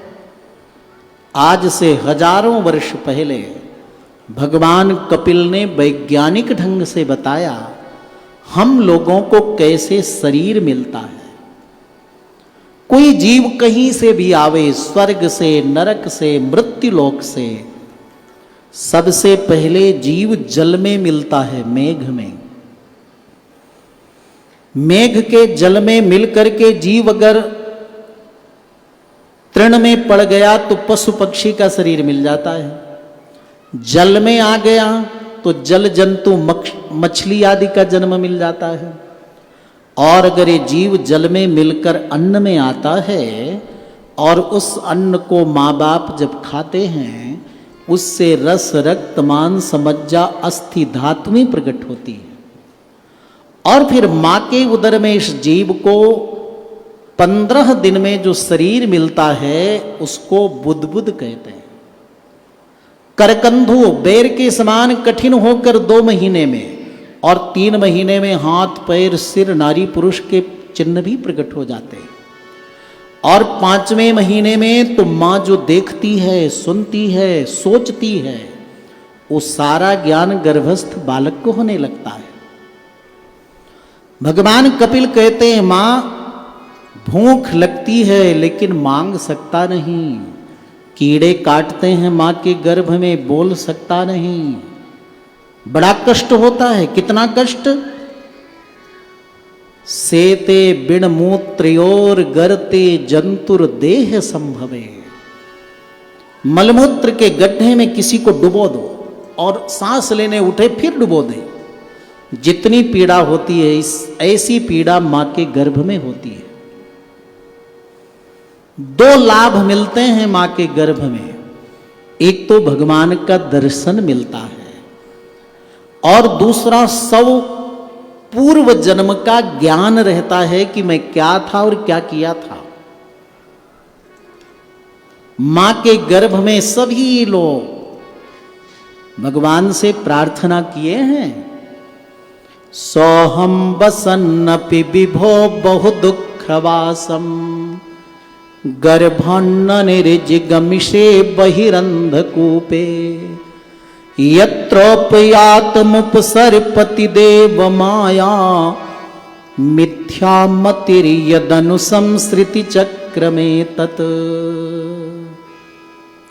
आज से हजारों वर्ष पहले भगवान कपिल ने वैज्ञानिक ढंग से बताया हम लोगों को कैसे शरीर मिलता है। कोई जीव कहीं से भी आवे, स्वर्ग से, नरक से, मृत्युलोक से, सबसे पहले जीव जल में मिलता है, मेघ में। मेघ के जल में मिलकर के जीव अगर तृण में पड़ गया तो पशु पक्षी का शरीर मिल जाता है। जल में आ गया तो जल जंतु मछली आदि का जन्म मिल जाता है। और अगर ये जीव जल में मिलकर अन्न में आता है और उस अन्न को माँ बाप जब खाते हैं, उससे रस रक्त मांस मज्जा अस्थि धातुएं प्रकट होती है। और फिर माँ के उदर में इस जीव को 15 दिन में जो शरीर मिलता है उसको बुदबुद कहते हैं। करकंधु बेर के समान कठिन होकर 2 महीने में, और 3 महीने में हाथ पैर सिर नारी पुरुष के चिन्ह भी प्रकट हो जाते हैं। और 5वें महीने में तो माँ जो देखती है, सुनती है, सोचती है, वो सारा ज्ञान गर्भस्थ बालक को होने लगता है। भगवान कपिल कहते हैं माँ भूख लगती है लेकिन मांग सकता नहीं, कीड़े काटते हैं माँ के गर्भ में, बोल सकता नहीं, बड़ा कष्ट होता है। कितना कष्ट? सेते बिन मूत्र्योर गर्ते जंतुर देह संभवे। मलमूत्र के गड्ढे में किसी को डुबो दो और सांस लेने उठे फिर डुबो दे, जितनी पीड़ा होती है ऐसी पीड़ा मां के गर्भ में होती है। 2 लाभ मिलते हैं मां के गर्भ में। एक तो भगवान का दर्शन मिलता है, और दूसरा 100 पूर्व जन्म का ज्ञान रहता है कि मैं क्या था और क्या किया था। मां के गर्भ में सभी लोग भगवान से प्रार्थना किए हैं, सोहम वसन्नपि विभो बहु दुःखवासम गर्भन्न निर्जिगमिषे बहिरंधकूपे यत्रोपयातमुपसर्पति देव माया मिथ्यामतिर्यदनुसंसृति चक्र में तत्।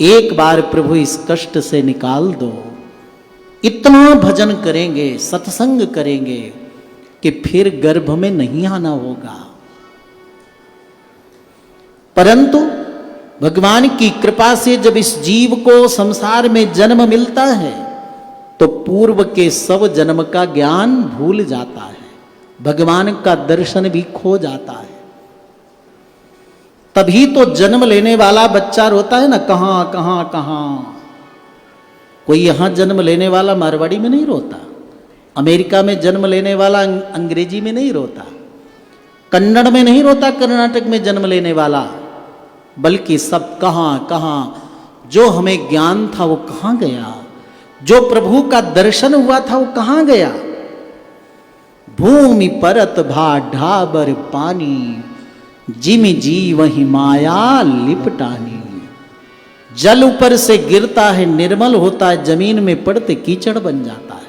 एक बार प्रभु इस कष्ट से निकाल दो। इतना भजन करेंगे, सत्संग करेंगे कि फिर गर्भ में नहीं आना होगा। परंतु भगवान की कृपा से जब इस जीव को संसार में जन्म मिलता है तो पूर्व के सब जन्म का ज्ञान भूल जाता है, भगवान का दर्शन भी खो जाता है। तभी तो जन्म लेने वाला बच्चा रोता है ना, कहां कहां कहां। कोई यहां जन्म लेने वाला मारवाड़ी में नहीं रोता, अमेरिका में जन्म लेने वाला अंग्रेजी में नहीं रोता, कन्नड़ में नहीं रोता, कर्नाटक में जन्म लेने वाला, बल्कि सब कहां कहां। जो हमें ज्ञान था वो कहां गया, जो प्रभु का दर्शन हुआ था वो कहां गया। भूमि परत भा ढाबर पानी, जिमि जी वही माया लिपटानी। जल ऊपर से गिरता है, निर्मल होता है, जमीन में पड़ते कीचड़ बन जाता है।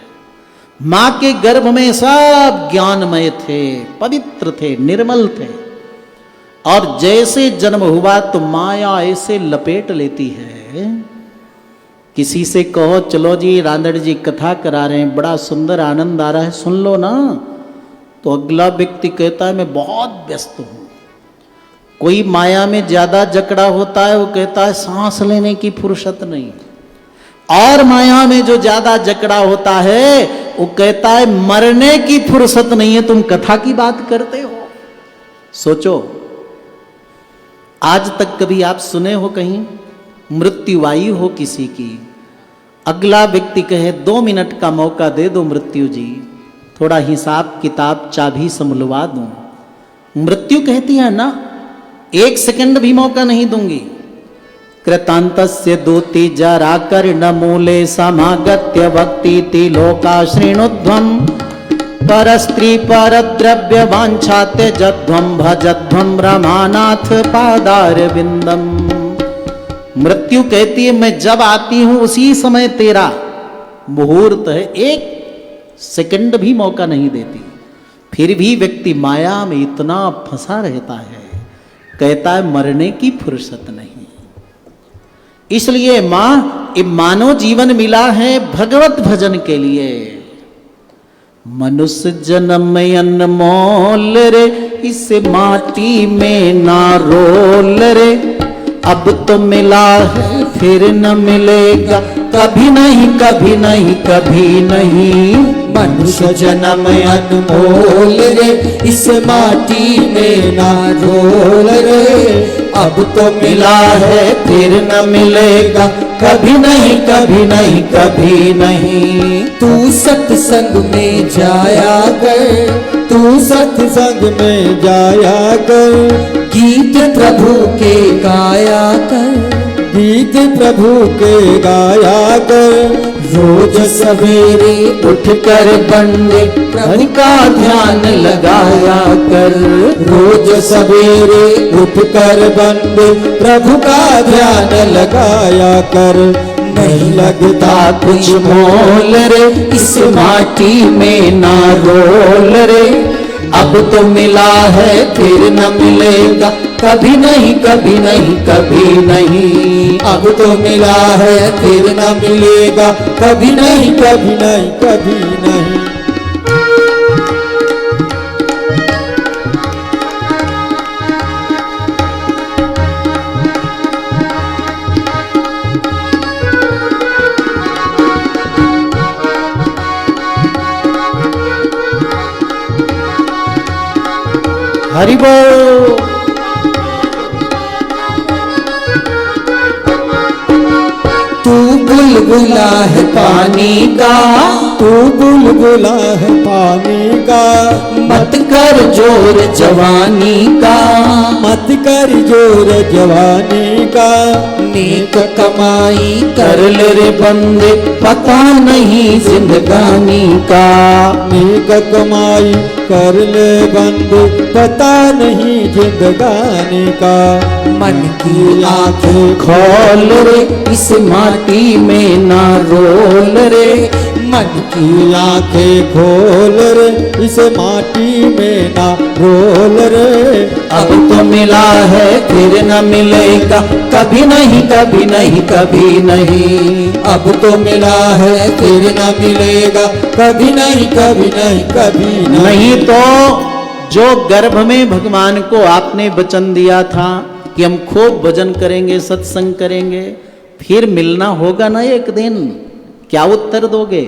मां के गर्भ में सब ज्ञानमय थे, पवित्र थे, निर्मल थे, और जैसे जन्म हुआ तो माया ऐसे लपेट लेती है। किसी से कहो चलो जी रांदड़ जी कथा करा रहे हैं, बड़ा सुंदर आनंद आ रहा है, सुन लो ना, तो अगला व्यक्ति कहता है मैं बहुत व्यस्त हूं। कोई माया में ज्यादा जकड़ा होता है, वो कहता है सांस लेने की फुर्सत नहीं। और माया में जो ज्यादा जकड़ा होता है वो कहता है मरने की फुर्सत नहीं है, तुम कथा की बात करते हो। सोचो, आज तक कभी आप सुने हो कहीं मृत्यु आई हो किसी की, अगला व्यक्ति कहे 2 मिनट का मौका दे दो मृत्यु जी, थोड़ा हिसाब किताब चाबी संभलवा दूं। मृत्यु कहती है ना, 1 सेकंड भी मौका नहीं दूंगी। कृतांतस्य दूति जरा कर्ण मूले समागत्य भक्ति लोका श्रेणुध्वम परस्त्री परद्रव्य वांछाते जध्वम भजध्वम रमानाथ पादार बिंदम। मृत्यु कहती है मैं जब आती हूं उसी समय तेरा मुहूर्त है, 1 सेकंड भी मौका नहीं देती। फिर भी व्यक्ति माया में इतना फंसा रहता है, कहता है मरने की फुर्सत नहीं। इसलिए मानव जीवन मिला है भगवत भजन के लिए। मनुष्य जन्म अनमोल रे, इस माटी में ना रोल रे, अब तो मिला है फिर न मिलेगा, कभी नहीं कभी नहीं कभी नहीं। मनुष्य जन्म अनमोल रे, इस माटी में ना रोल रे, अब तो मिला है फिर न मिलेगा, कभी नहीं कभी नहीं कभी नहीं। तू सत्संग में जाया कर, तू सत्संग में जाया कर, गीत प्रभु के गाया कर, गीत प्रभु के गाया कर। रोज सवेरे उठकर बंदे प्रभु का ध्यान लगाया कर, रोज सवेरे उठकर बंदे प्रभु का ध्यान लगाया कर। नहीं लगता कुछ मोल रे, इस माटी में ना रोल रे, अब तो मिला है फिर न मिलेगा, कभी नहीं कभी नहीं कभी नहीं। अब तो मिला है फिर न मिलेगा, कभी नहीं कभी नहीं कभी नहीं। हरि बोल। तू बुलबुला है पानी का, तू बुलबुला है पानी का, मत कर जोर जवानी का, मत कर जोर जवानी का। नेक कमाई कर ले रे बंदे, पता नहीं जिंदगानी का। नेक कमाई कर ले बंदे, पता नहीं जिंदगानी का। मन की आंखें खोल रे, इस माटी में ना रोल रे, मन की आंखें खोल रे, इस माटी में ना रोल रे। अब तो मिला है फिर न मिलेगा, कभी नहीं कभी नहीं कभी नहीं। अब तो मिला है फिर न मिलेगा, कभी नहीं कभी नहीं कभी नहीं। नहीं तो जो गर्भ में भगवान को आपने वचन दिया था कि हम खूब भजन करेंगे, सत्संग करेंगे, फिर मिलना होगा ना एक दिन। क्या उत्तर दोगे?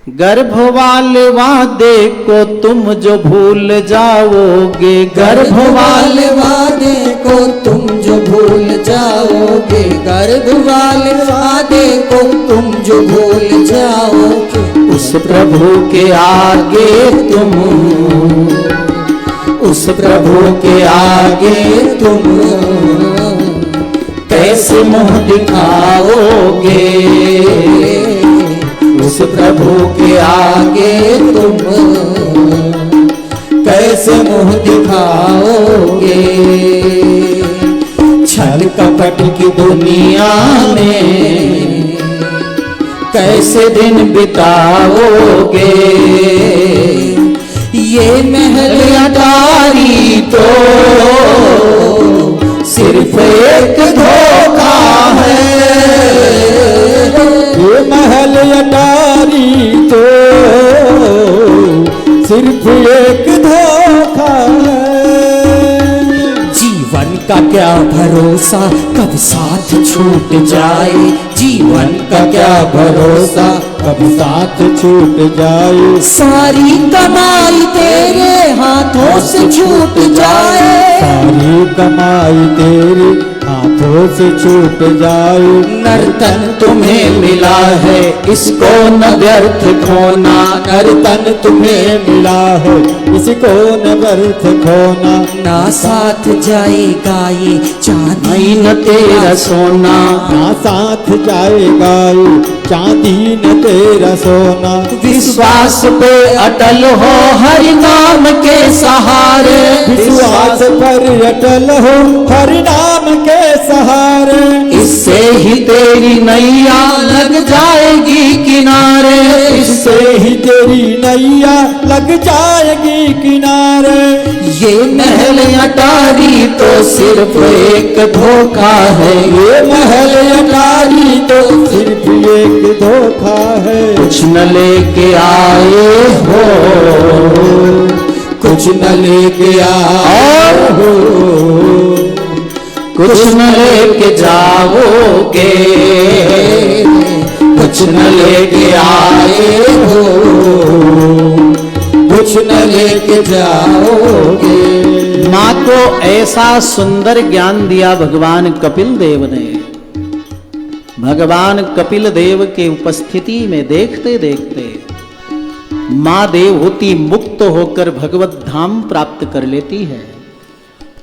गर्भ वाले वादे को तुम जो भूल जाओगे, गर्भ वाले वादे को तुम जो भूल जाओगे, गर्भ वाले वादे को तुम जो भूल जाओगे, उस प्रभु के आगे तुम, उस प्रभु के आगे तुम कैसे मुंह दिखाओगे, उस प्रभु के आगे तुम कैसे मुंह दिखाओगे। छल कपट की दुनिया में कैसे दिन बिताओगे, ये महल अटारी तो सिर्फ एक धोखा है, ये महल अटारी तो सिर्फ एक धोखा है। जीवन का क्या भरोसा कब साथ छूट जाए, जीवन का क्या भरोसा कब साथ छूट जाए, सारी कमाई तेरे हाथों से छूट जाए, सारी कमाई तेरे हाथों से छूट जाए। नर्तन तुम्हें मिला है इसको न व्यर्थ खोना, नर्तन तुम्हें मिला है इसको न व्यर्थ खोना, ना साथ जाएगा ये चांदी न तेरा सोना, ना साथ जाएगा ये चांदी न तेरा सोना। विश्वास पे अटल हो हरि नाम के सहारे, विश्वास पर अटल हो हरि नाम के सहारे, इससे ही तेरी नैया लग जाएगी किनारे, इससे ही तेरी नैया लग जाएगी किनारे। ये महल अटारी तो सिर्फ एक धोखा है, ये महल अटारी तो सिर्फ एक धोखा है। कुछ न लेके आए हो, कुछ न लेके आए हो, कुछ न लेके जाओगे, कुछ न लेके आए हो, कुछ न लेके जाओगे। माँ को ऐसा सुंदर ज्ञान दिया भगवान कपिल देव ने। भगवान कपिल देव के उपस्थिति में देखते देखते माँ देवहूति मुक्त होकर भगवत धाम प्राप्त कर लेती है।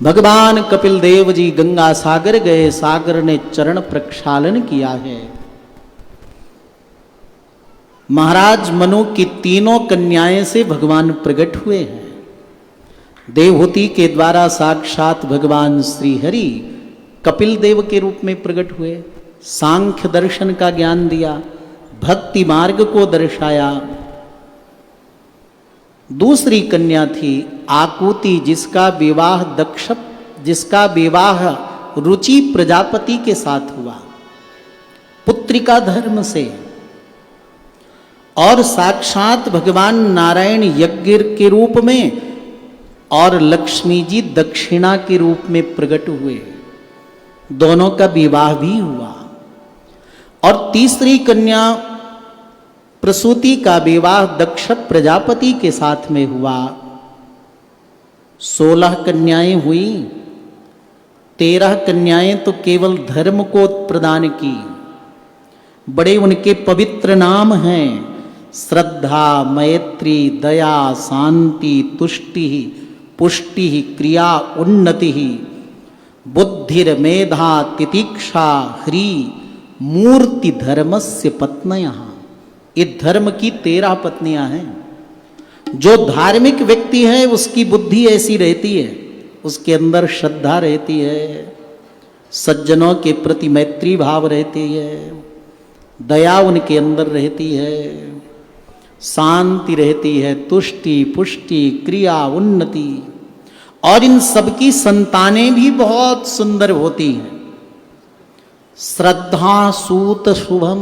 भगवान कपिल देव जी गंगा सागर गए, सागर ने चरण प्रक्षालन किया है। महाराज मनु की तीनों कन्याएं से भगवान प्रकट हुए हैं। देवहूति के द्वारा साक्षात भगवान श्री हरि कपिल देव के रूप में प्रकट हुए, सांख्य दर्शन का ज्ञान दिया, भक्ति मार्ग को दर्शाया। दूसरी कन्या थी आकुति, जिसका विवाह रुचि प्रजापति के साथ हुआ पुत्रिका धर्म से, और साक्षात भगवान नारायण यज्ञ के रूप में और लक्ष्मी जी दक्षिणा के रूप में प्रकट हुए। दोनों का विवाह भी हुआ। और तीसरी कन्या प्रसूति का विवाह दक्ष प्रजापति के साथ में हुआ। 16 कन्याएं हुई। 13 कन्याएं तो केवल धर्म को प्रदान की। बड़े उनके पवित्र नाम हैं: श्रद्धा, मैत्री, दया, शांति, तुष्टि, पुष्टि, क्रिया, उन्नति, बुद्धिर, मेधा, तितिक्षा, ह्री, मूर्ति धर्मस्य पत्न्यः। ये धर्म की 13 पत्नियां हैं। जो धार्मिक व्यक्ति है उसकी बुद्धि ऐसी रहती है, उसके अंदर श्रद्धा रहती है, सज्जनों के प्रति मैत्री भाव रहती है, दया उनके अंदर रहती है, शांति रहती है, तुष्टि, पुष्टि, क्रिया, उन्नति, और इन सबकी संतानें भी बहुत सुंदर होती हैं। श्रद्धा सूत शुभम।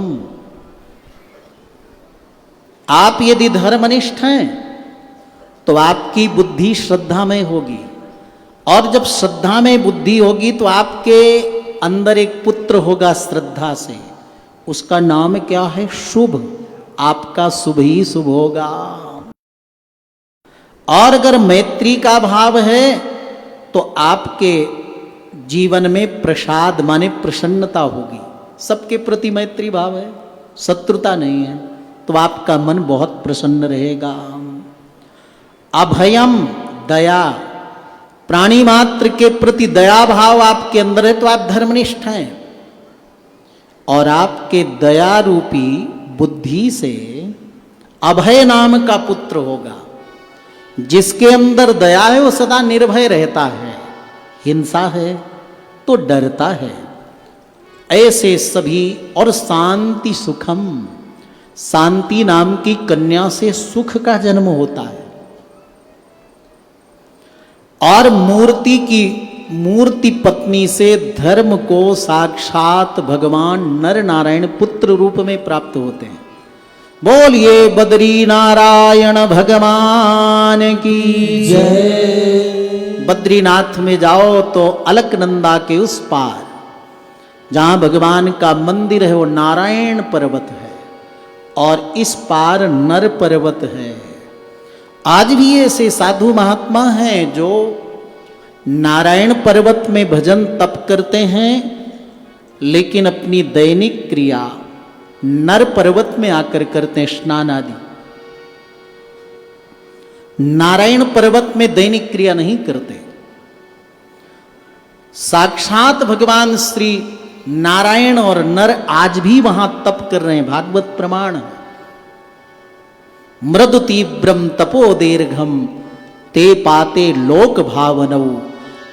आप यदि धर्मनिष्ठ हैं तो आपकी बुद्धि श्रद्धा में होगी, और जब श्रद्धा में बुद्धि होगी तो आपके अंदर एक पुत्र होगा श्रद्धा से, उसका नाम क्या है? शुभ। आपका शुभ ही शुभ होगा। और अगर मैत्री का भाव है तो आपके जीवन में प्रसाद माने प्रसन्नता होगी। सबके प्रति मैत्री भाव है, शत्रुता नहीं है, तो आपका मन बहुत प्रसन्न रहेगा। अभयम दया, प्राणी मात्र के प्रति दया भाव आपके अंदर है तो आप धर्मनिष्ठ हैं। और आपके दया रूपी बुद्धि से अभय नाम का पुत्र होगा। जिसके अंदर दया है वो सदा निर्भय रहता है, हिंसा है तो डरता है। ऐसे सभी, और शांति सुखम, शांति नाम की कन्या से सुख का जन्म होता है। और मूर्ति पत्नी से धर्म को साक्षात भगवान नर नारायण पुत्र रूप में प्राप्त होते हैं। बोलिए बद्री नारायण भगवान की जय। बद्रीनाथ में जाओ तो अलकनंदा के उस पार जहां भगवान का मंदिर है वो नारायण पर्वत है, और इस पार नर पर्वत है। आज भी ऐसे साधु महात्मा हैं जो नारायण पर्वत में भजन तप करते हैं, लेकिन अपनी दैनिक क्रिया नर पर्वत में आकर करते हैं, स्नान आदि। नारायण पर्वत में दैनिक क्रिया नहीं करते। साक्षात भगवान श्री नारायण और नर आज भी वहां तप कर रहे हैं। भागवत प्रमाण है। मृदु तीव्रम तपो दीर्घम ते पाते लोक भावनऊ।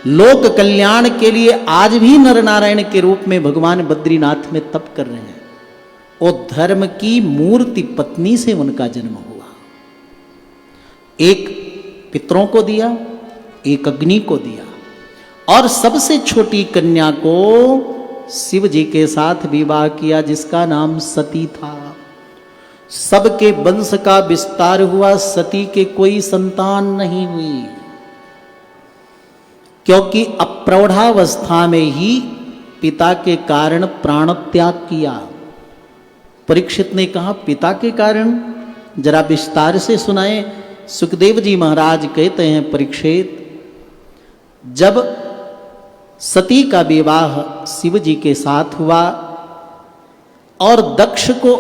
लोक कल्याण के लिए आज भी नर नारायण के रूप में भगवान बद्रीनाथ में तप कर रहे हैं। वो धर्म की मूर्ति पत्नी से उनका जन्म हुआ। एक पितरों को दिया, एक अग्नि को दिया, और सबसे छोटी कन्या को शिव जी के साथ विवाह किया, जिसका नाम सती था। सबके वंश का विस्तार हुआ, सती के कोई संतान नहीं हुई, क्योंकि अप्रौढ़ावस्था में ही पिता के कारण प्राण त्याग किया। परीक्षित ने कहा, पिता के कारण? जरा विस्तार से सुनाए। सुखदेव जी महाराज कहते हैं, परीक्षित, जब सती का विवाह शिव जी के साथ हुआ और दक्ष को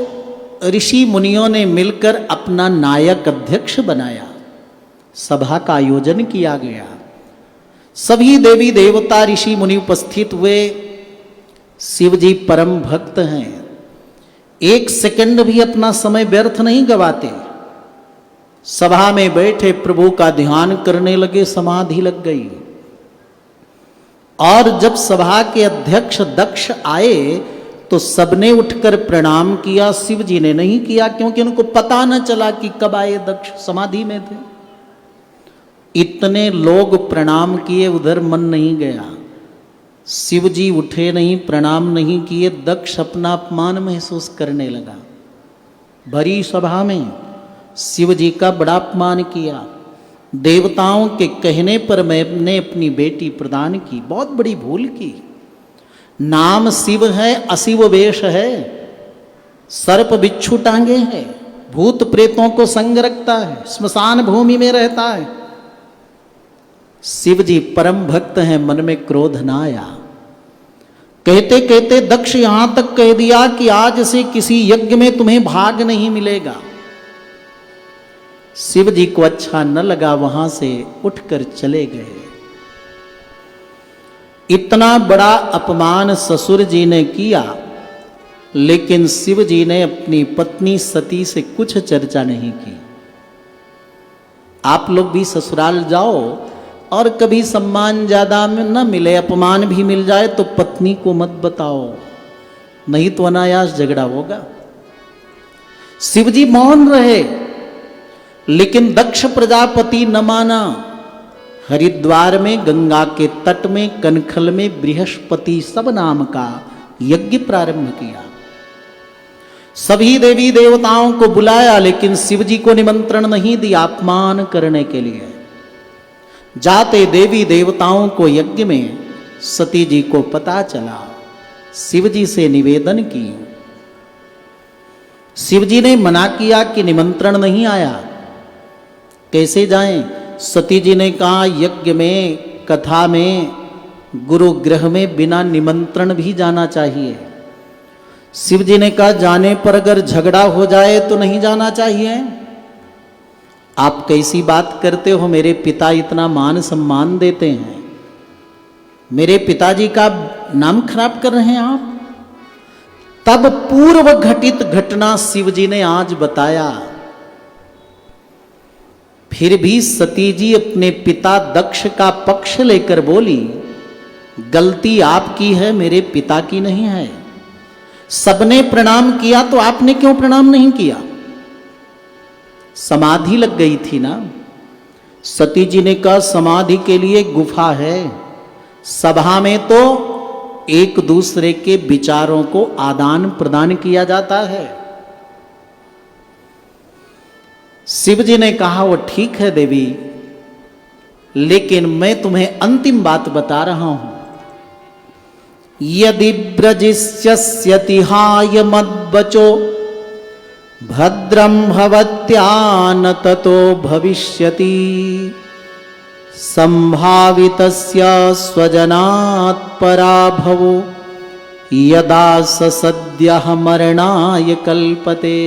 ऋषि मुनियों ने मिलकर अपना नायक अध्यक्ष बनाया, सभा का आयोजन किया गया, सभी देवी देवता ऋषि मुनि उपस्थित हुए। शिव जी परम भक्त हैं, एक सेकंड भी अपना समय व्यर्थ नहीं गवाते। सभा में बैठे प्रभु का ध्यान करने लगे, समाधि लग गई। और जब सभा के अध्यक्ष दक्ष आए तो सबने उठकर प्रणाम किया। शिव जी ने नहीं किया, क्योंकि उनको पता न चला कि कब आए दक्ष, समाधि में थे। इतने लोग प्रणाम किए, उधर मन नहीं गया। शिव जी उठे नहीं, प्रणाम नहीं किए। दक्ष अपना अपमान महसूस करने लगा। भरी सभा में शिव जी का बड़ा अपमान किया। देवताओं के कहने पर मैंने अपनी बेटी प्रदान की, बहुत बड़ी भूल की। नाम शिव है, अशिव वेश है, सर्प बिच्छू टांगे हैं, भूत प्रेतों को संग रखता है, स्मशान भूमि में रहता है। शिव जी परम भक्त हैं, मन में क्रोध ना आया। कहते कहते दक्ष यहां तक कह दिया कि आज से किसी यज्ञ में तुम्हें भाग नहीं मिलेगा। शिव जी को अच्छा न लगा, वहां से उठकर चले गए। इतना बड़ा अपमान ससुर जी ने किया, लेकिन शिव जी ने अपनी पत्नी सती से कुछ चर्चा नहीं की। आप लोग भी ससुराल जाओ और कभी सम्मान ज्यादा न मिले, अपमान भी मिल जाए तो पत्नी को मत बताओ, नहीं तो अनायास झगड़ा होगा। शिव जी मौन रहे, लेकिन दक्ष प्रजापति न माना। हरिद्वार में गंगा के तट में कनखल में बृहस्पति सब नाम का यज्ञ प्रारंभ किया। सभी देवी देवताओं को बुलाया, लेकिन शिव जी को निमंत्रण नहीं दिया, अपमान करने के लिए। जाते देवी देवताओं को यज्ञ में सती जी को पता चला। शिव जी से निवेदन की, शिव जी ने मना किया कि निमंत्रण नहीं आया, कैसे जाएं? सती जी ने कहा यज्ञ में, कथा में, गुरु गृह में बिना निमंत्रण भी जाना चाहिए। शिव जी ने कहा जाने पर अगर झगड़ा हो जाए तो नहीं जाना चाहिए। आप कैसी बात करते हो, मेरे पिता इतना मान सम्मान देते हैं, मेरे पिताजी का नाम खराब कर रहे हैं आप। तब पूर्व घटित घटना शिव जी ने आज बताया। फिर भी सती जी अपने पिता दक्ष का पक्ष लेकर बोली, गलती आपकी है, मेरे पिता की नहीं है। सबने प्रणाम किया तो आपने क्यों प्रणाम नहीं किया? समाधि लग गई थी ना। सती जी ने कहा समाधि के लिए गुफा है, सभा में तो एक दूसरे के विचारों को आदान प्रदान किया जाता है। शिव जी ने कहा वो ठीक है देवी, लेकिन मैं तुम्हें अंतिम बात बता रहा हूं। यदि ब्रजिष्यतिहाय मद्वचो भद्रं भवत्यान ततो भविष्यति संभावितस्य स्वजनात् पराभवो यदा स सद्यः मरणाय कल्पते।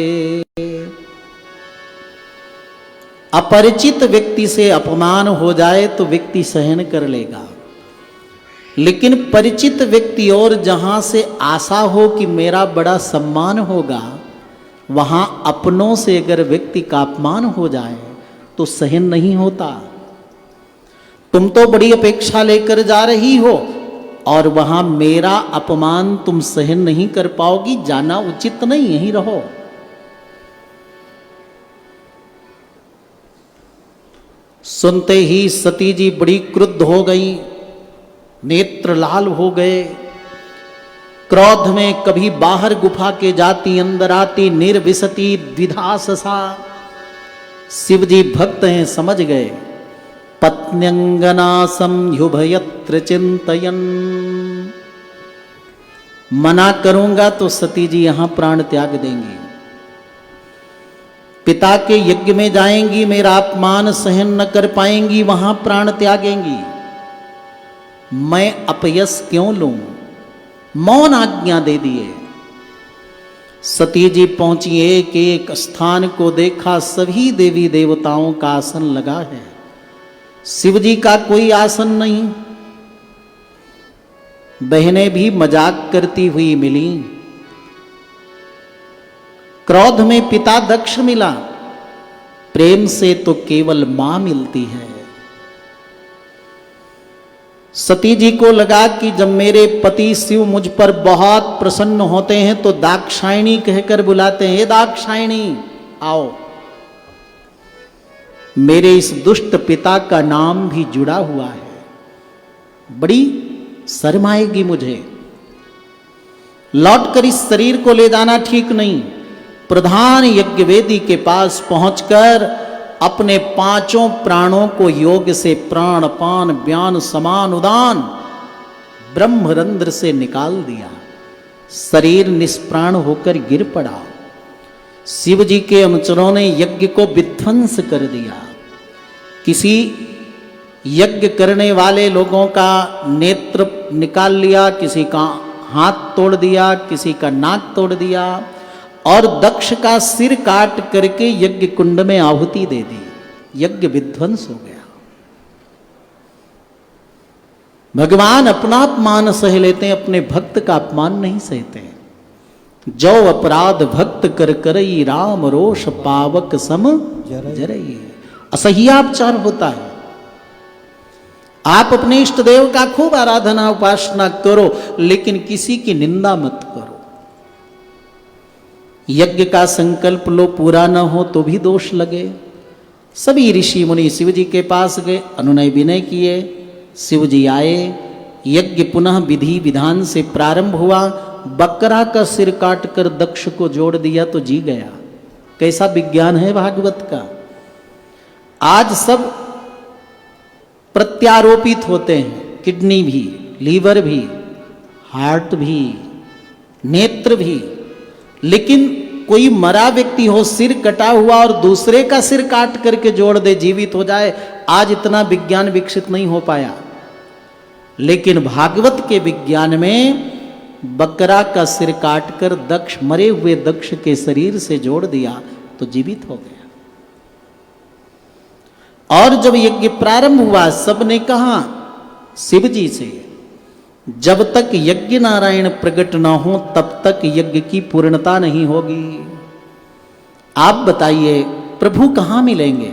अपरिचित व्यक्ति से अपमान हो जाए तो व्यक्ति सहन कर लेगा, लेकिन परिचित व्यक्ति और जहां से आशा हो कि मेरा बड़ा सम्मान होगा, वहां अपनों से अगर व्यक्ति का अपमान हो जाए तो सहन नहीं होता। तुम तो बड़ी अपेक्षा लेकर जा रही हो और वहां मेरा अपमान तुम सहन नहीं कर पाओगी, जाना उचित नहीं, यहीं रहो। सुनते ही सती जी बड़ी क्रुद्ध हो गई, नेत्र लाल हो गए। क्रोध में कभी बाहर गुफा के जाती, अंदर आती, निर्विशति द्विधा ससा। शिव जी भक्त हैं, समझ गए। पत्न्यंगना संयुभयत्र चिंतयन, मना करूंगा तो सती जी यहां प्राण त्याग देंगी। पिता के यज्ञ में जाएंगी, मेरा अपमान सहन न कर पाएंगी, वहां प्राण त्यागेंगी। मैं अपयश क्यों लूं? मौन आज्ञा दे दिए। सती जी पहुंची, एक एक स्थान को देखा, सभी देवी देवताओं का आसन लगा है, शिव जी का कोई आसन नहीं। बहनें भी मजाक करती हुई मिली। क्रोध में पिता दक्ष मिला, प्रेम से तो केवल मां मिलती है। सती जी को लगा कि जब मेरे पति शिव मुझ पर बहुत प्रसन्न होते हैं तो दाक्षायणी कहकर बुलाते हैं, हे दाक्षायणी आओ। मेरे इस दुष्ट पिता का नाम भी जुड़ा हुआ है, बड़ी शर्म आएगी मुझे। लौटकर इस शरीर को ले जाना ठीक नहीं। प्रधान यज्ञवेदी के पास पहुंचकर अपने पांचों प्राणों को योग से प्राण पान व्यान समान उदान ब्रह्मरंध्र से निकाल दिया। शरीर निष्प्राण होकर गिर पड़ा। शिव जी के अनुचरों ने यज्ञ को विध्वंस कर दिया। किसी यज्ञ करने वाले लोगों का नेत्र निकाल लिया, किसी का हाथ तोड़ दिया, किसी का नाक तोड़ दिया और दक्ष का सिर काट करके यज्ञ कुंड में आहुति दे दी। यज्ञ विध्वंस हो गया। भगवान अपना अपमान सह लेते हैं, अपने भक्त का अपमान नहीं सहते। जो अपराध भक्त कर करई राम रोष पावक सम जरई। असह्यापचार होता है। आप अपने इष्ट देव का खूब आराधना उपासना करो, लेकिन किसी की निंदा मत करो। यज्ञ का संकल्प लो, पूरा न हो तो भी दोष लगे। सभी ऋषि मुनि शिव जी के पास गए, अनुनय विनय किए। शिव जी आए, यज्ञ पुनः विधि विधान से प्रारंभ हुआ। बकरा का सिर काट कर दक्ष को जोड़ दिया तो जी गया। कैसा विज्ञान है भागवत का। आज सब प्रत्यारोपित होते हैं, किडनी भी, लीवर भी, हार्ट भी, नेत्र भी, लेकिन कोई मरा व्यक्ति हो, सिर कटा हुआ और दूसरे का सिर काट करके जोड़ दे, जीवित हो जाए, आज इतना विज्ञान विकसित नहीं हो पाया। लेकिन भागवत के विज्ञान में बकरा का सिर काटकर दक्ष, मरे हुए दक्ष के शरीर से जोड़ दिया तो जीवित हो गया। और जब यज्ञ प्रारंभ हुआ, सबने कहा शिव जी से, जब तक यज्ञ नारायण प्रकट न हो तब तक यज्ञ की पूर्णता नहीं होगी। आप बताइए प्रभु कहां मिलेंगे?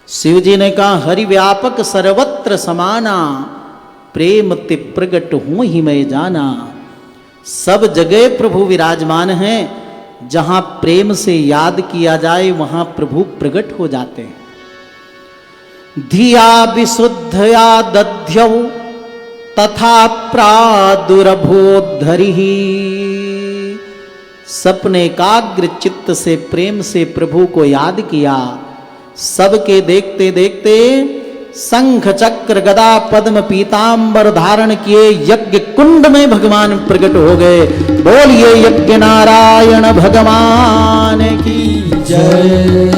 शिव जी ने कहा, हरि व्यापक सर्वत्र समाना, प्रेम ते प्रगट हूं ही मैं जाना। सब जगह प्रभु विराजमान हैं, जहां प्रेम से याद किया जाए वहां प्रभु प्रकट हो जाते हैं। धिया विशुद्धया दध्यौ तथा प्रादुरभूद्धरि। सपने एकाग्र चित्त से प्रेम से प्रभु को याद किया। सबके देखते देखते शंख चक्र गदा पद्म पीतांबर धारण किए यज्ञ कुंड में भगवान प्रकट हो गए। बोलिए यज्ञ नारायण भगवान की जय।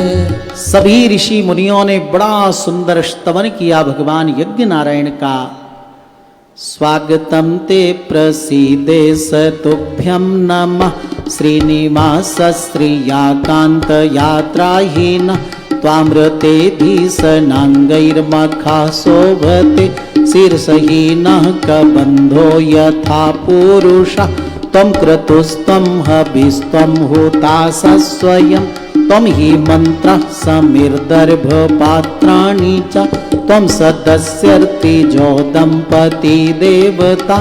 सभी ऋषि मुनियों ने बड़ा सुंदर स्तवन किया भगवान यज्ञ नारायण का। स्वागतम ते प्रसीदे सतुभ्यं नमः श्रीनिवास श्रियाकांत यात्राहीन त्वामृते धीसनांगैर्मखा शोभते शीर्षहीनः कबंधो यथा पुरुषः त्वं क्रतुस्त्वं हविस्त्वं हुतासः स्वयं त्वं हि मंत्रः समिर्दर्भपात्राणि च त्वं सदस्यर्तिजो दंपति देवता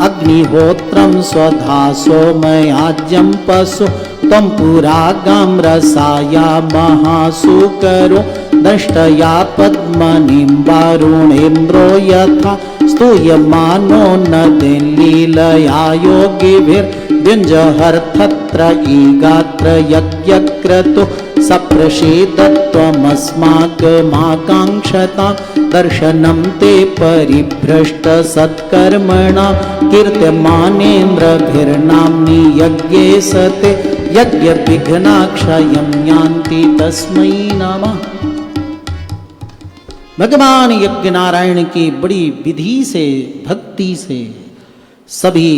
अग्निहोत्रं स्वधा सोमयाज्यं पशु त्वं पुरागां रसाया महासुकरो दृष्टया पद्मनिं वारुणेन्द्रो यथा स्तूयमानो नदीलीलया योगिभिर्व्युञ्जहर्थत्र ईगात्र यज्ञक्रतु सप्रसीदत्वमस्माकमाकाङ्क्षतां दर्शनं ते परिभ्रष्टसत्कर्मणां कीर्त्यमानेन्द्रभिर्नाम्नि यज्ञे सते यज्ञविघ्नाक्षयं यान्ति तस्मै नमः। भगवान यज्ञ नारायण की बड़ी विधि से, भक्ति से सभी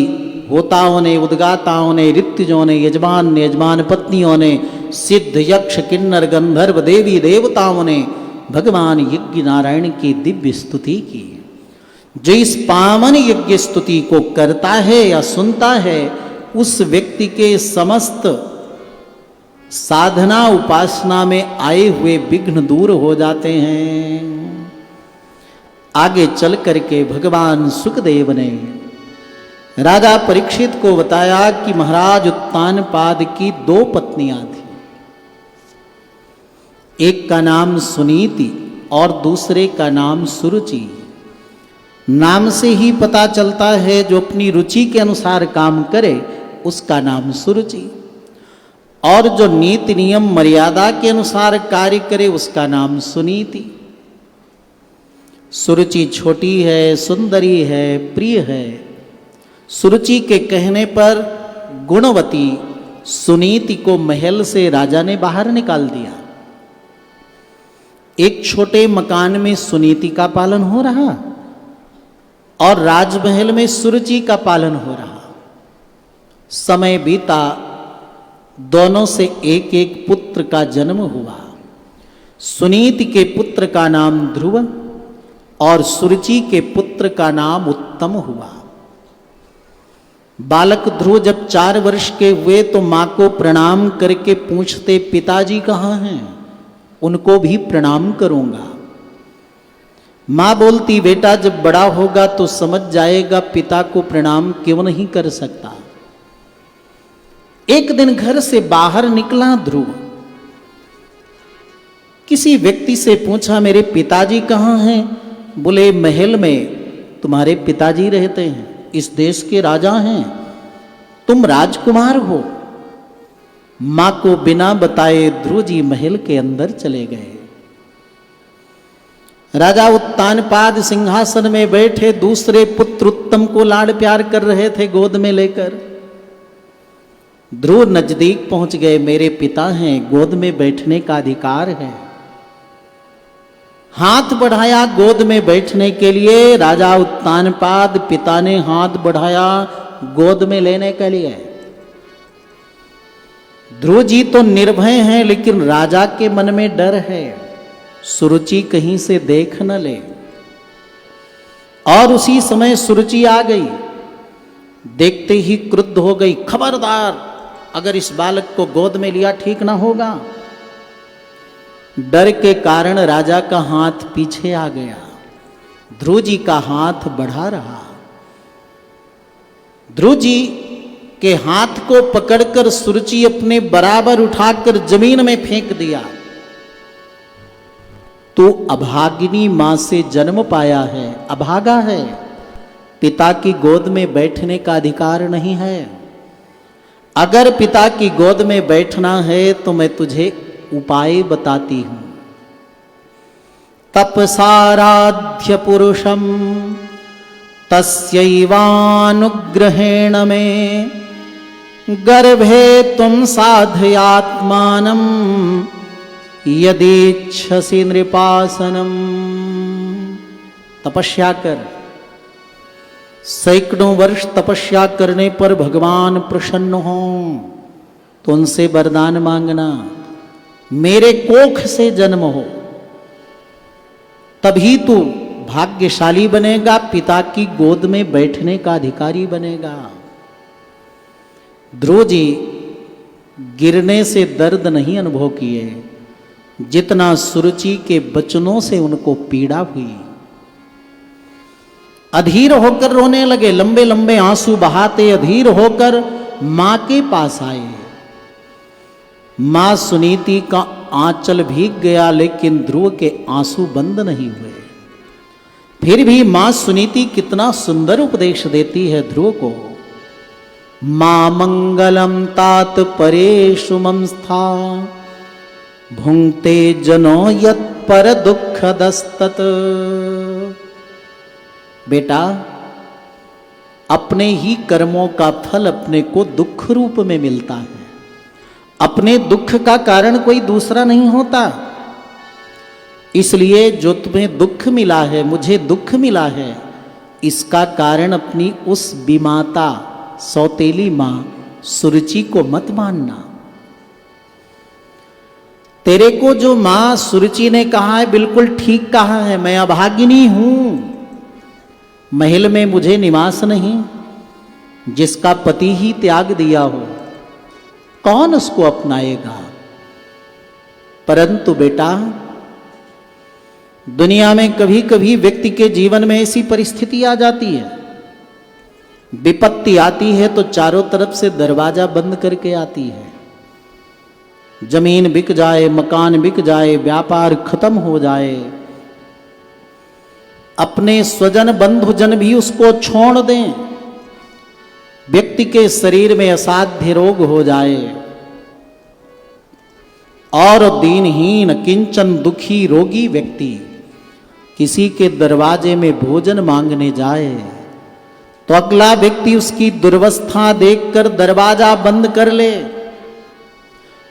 होताओं ने, उद्गाताओं ने, ऋत्विजों ने, यजमान ने, यजमान पत्नियों ने, सिद्ध यक्ष किन्नर गंधर्व देवी देवताओं ने भगवान यज्ञ नारायण की दिव्य स्तुति की। जो इस पावन यज्ञ स्तुति को करता है या सुनता है, उस व्यक्ति के समस्त साधना उपासना में आए हुए विघ्न दूर हो जाते हैं। आगे चल करके भगवान सुखदेव ने राजा परीक्षित को बताया कि महाराज उत्तानपाद की 2 पत्नियां थी। एक का नाम सुनीति और दूसरे का नाम सुरुचि। नाम से ही पता चलता है जो अपनी रुचि के अनुसार काम करे उसका नाम सुरुचि, और जो नीति नियम मर्यादा के अनुसार कार्य करे उसका नाम सुनीति। सुरुचि छोटी है, सुंदरी है, प्रिय है। सुरुचि के कहने पर गुणवती सुनीति को महल से राजा ने बाहर निकाल दिया। एक छोटे मकान में सुनीति का पालन हो रहा और राजमहल में सुरुचि का पालन हो रहा। समय बीता, दोनों से एक एक पुत्र का जन्म हुआ। सुनीति के पुत्र का नाम ध्रुव और सुरुचि के पुत्र का नाम उत्तम हुआ। बालक ध्रुव जब 4 वर्ष के हुए तो मां को प्रणाम करके पूछते, पिताजी कहाँ हैं? उनको भी प्रणाम करूंगा। मां बोलती, बेटा जब बड़ा होगा तो समझ जाएगा पिता को प्रणाम क्यों नहीं कर सकता। एक दिन घर से बाहर निकला ध्रुव, किसी व्यक्ति से पूछा, मेरे पिताजी कहाँ हैं? बोले, महल में तुम्हारे पिताजी रहते हैं, इस देश के राजा हैं, तुम राजकुमार हो। मां को बिना बताए ध्रुव जी महल के अंदर चले गए। राजा उत्तानपाद सिंहासन में बैठे, दूसरे पुत्र उत्तम को लाड़ प्यार कर रहे थे गोद में लेकर। ध्रुव नजदीक पहुंच गए, मेरे पिता हैं, गोद में बैठने का अधिकार है। हाथ बढ़ाया गोद में बैठने के लिए, राजा उत्तानपाद पिता ने हाथ बढ़ाया गोद में लेने के लिए। ध्रुव जी तो निर्भय हैं, लेकिन राजा के मन में डर है, सुरुचि कहीं से देख न ले। और उसी समय सुरुचि आ गई, देखते ही क्रुद्ध हो गई, खबरदार अगर इस बालक को गोद में लिया ठीक ना होगा। डर के कारण राजा का हाथ पीछे आ गया, ध्रुव जी का हाथ बढ़ा रहा। ध्रुव जी के हाथ को पकड़कर सुरुचि अपने बराबर उठाकर जमीन में फेंक दिया। तू अभागिनी मां से जन्म पाया है, अभागा है, पिता की गोद में बैठने का अधिकार नहीं है। अगर पिता की गोद में बैठना है तो मैं तुझे उपाय बताती हूं। तपसाराध्य पुरुषम तस्यैवानुग्रहेण में गर्भे तुम साधयात्मानं यदीच्छसि नृपासनम। तपस्या कर, सैकड़ों वर्ष तपस्या करने पर भगवान प्रसन्न हो तो उनसे वरदान मांगना, मेरे कोख से जन्म हो, तभी तू भाग्यशाली बनेगा, पिता की गोद में बैठने का अधिकारी बनेगा। ध्रुव जी गिरने से दर्द नहीं अनुभव किए जितना सुरुचि के वचनों से उनको पीड़ा हुई। अधीर होकर रोने लगे, लंबे लंबे आंसू बहाते अधीर होकर मां के पास आए। मां सुनीति का आंचल भीग गया, लेकिन ध्रुव के आंसू बंद नहीं हुए। फिर भी मां सुनीति कितना सुंदर उपदेश देती है ध्रुव को। मां मंगलम तात परेषु मंस्था भुंक्ते जनो यत् पर दुःखदस्तत। बेटा, अपने ही कर्मों का फल अपने को दुख रूप में मिलता है। अपने दुख का कारण कोई दूसरा नहीं होता। इसलिए जो तुम्हें दुख मिला है, मुझे दुख मिला है, इसका कारण अपनी उस विमाता सौतेली मां सुरुचि को मत मानना। तेरे को जो मां सुरुचि ने कहा है बिल्कुल ठीक कहा है। मैं अभागिनी हूं, महल में मुझे निवास नहीं, जिसका पति ही त्याग दिया हो कौन उसको अपनाएगा। परंतु बेटा, दुनिया में कभी कभी व्यक्ति के जीवन में ऐसी परिस्थिति आ जाती है, विपत्ति आती है तो चारों तरफ से दरवाजा बंद करके आती है। जमीन बिक जाए, मकान बिक जाए, व्यापार खत्म हो जाए, अपने स्वजन बंधुजन भी उसको छोड़ दें, व्यक्ति के शरीर में असाध्य रोग हो जाए और दीनहीन किंचन दुखी रोगी व्यक्ति किसी के दरवाजे में भोजन मांगने जाए तो अगला व्यक्ति उसकी दुर्वस्था देखकर दरवाजा बंद कर ले,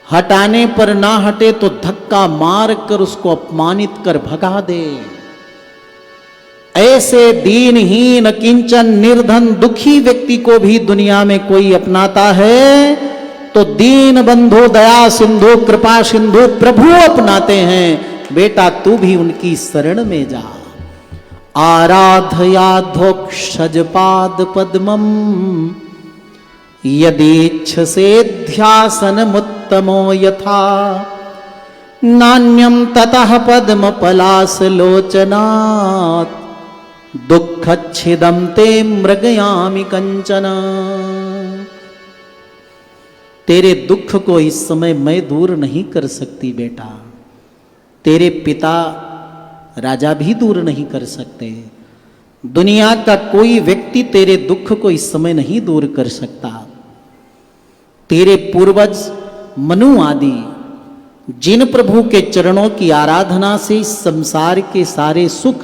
हटाने पर ना हटे तो धक्का मार कर उसको अपमानित कर भगा दे। ऐसे दीनहीन किंचन निर्धन दुखी व्यक्ति को भी दुनिया में कोई अपनाता है तो दीन बंधु दया सिंधु कृपा सिंधु प्रभु अपनाते हैं। बेटा, तू भी उनकी शरण में जा। आराधयाधोक्षज पाद पद्मम यदीच्छसे ध्यासनमुत्तमो यथा नान्यम ततः पद्म पलास लोचनात् दुःखच्छिदं ते मृगयामि कंचन। तेरे दुख को इस समय मैं दूर नहीं कर सकती बेटा, तेरे पिता राजा भी दूर नहीं कर सकते, दुनिया का कोई व्यक्ति तेरे दुख को इस समय नहीं दूर कर सकता। तेरे पूर्वज मनु आदि जिन प्रभु के चरणों की आराधना से इस संसार के सारे सुख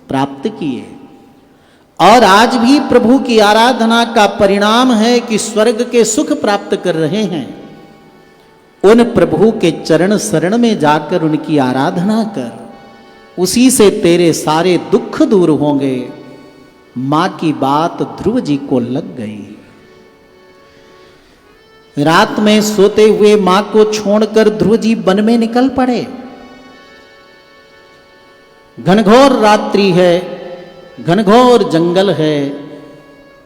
प्राप्त किए, और आज भी प्रभु की आराधना का परिणाम है कि स्वर्ग के सुख प्राप्त कर रहे हैं। उन प्रभु के चरण शरण में जाकर उनकी आराधना कर, उसी से तेरे सारे दुख दूर होंगे। मां की बात ध्रुव जी को लग गई। रात में सोते हुए मां को छोड़कर ध्रुव जी वन में निकल पड़े। घनघोर रात्रि है, घनघोर जंगल है,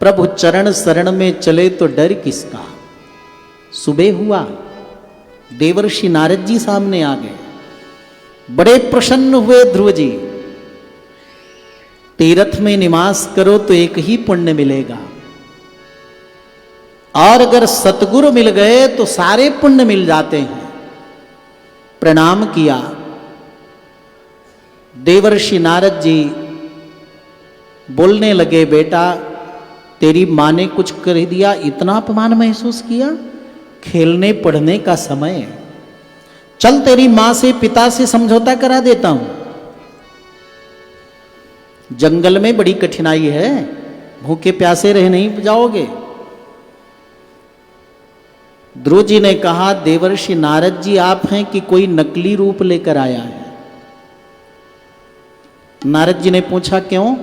प्रभु चरण शरण में चले तो डर किसका। सुबह हुआ, देवर्षि नारद जी सामने आ गए। बड़े प्रसन्न हुए ध्रुव जी। तीर्थ में निवास करो तो एक ही पुण्य मिलेगा, और अगर सतगुरु मिल गए तो सारे पुण्य मिल जाते हैं। प्रणाम किया। देवर्षि नारद जी बोलने लगे, बेटा तेरी मां ने कुछ कर दिया, इतना अपमान महसूस किया? खेलने पढ़ने का समय है, चल तेरी मां से पिता से समझौता करा देता हूं। जंगल में बड़ी कठिनाई है, भूखे प्यासे रह नहीं जाओगे। ध्रुव जी ने कहा, देवर्षि नारद जी आप हैं कि कोई नकली रूप लेकर आया है? नारद जी ने पूछा, क्यों?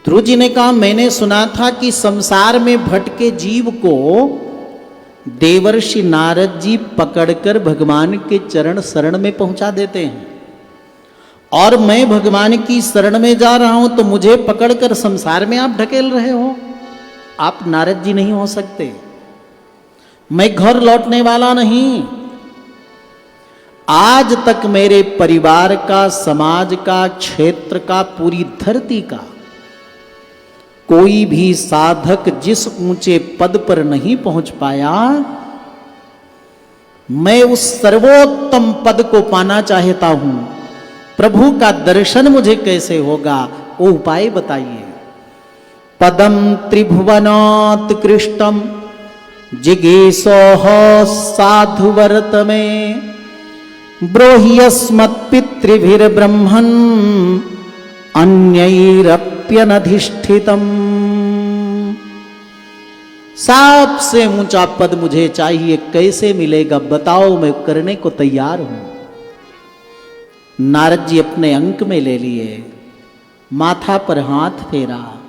ध्रुव जी ने कहा, मैंने सुना था कि संसार में भटके जीव को देवर्षि नारद जी पकड़कर भगवान के चरण शरण में पहुंचा देते हैं, और मैं भगवान की शरण में जा रहा हूं तो मुझे पकड़कर संसार में आप ढकेल रहे हो। आप नारद जी नहीं हो सकते। मैं घर लौटने वाला नहीं। आज तक मेरे परिवार का, समाज का, क्षेत्र का, पूरी धरती का कोई भी साधक जिस ऊंचे पद पर नहीं पहुंच पाया, मैं उस सर्वोत्तम पद को पाना चाहता हूं। प्रभु का दर्शन मुझे कैसे होगा, वो उपाय बताइए। पदम त्रिभुवनोत्कृष्टम जिगीषोः साधुवर्त में ब्रूह्यस्मत्पितृभिर्ब्रह्मन् अन्यैरप्यनधिष्ठितम्। सबसे ऊंचा पद मुझे चाहिए, कैसे मिलेगा बताओ, मैं करने को तैयार हूं। नारद जी अपने अंक में ले लिए, माथा पर हाथ फेरा,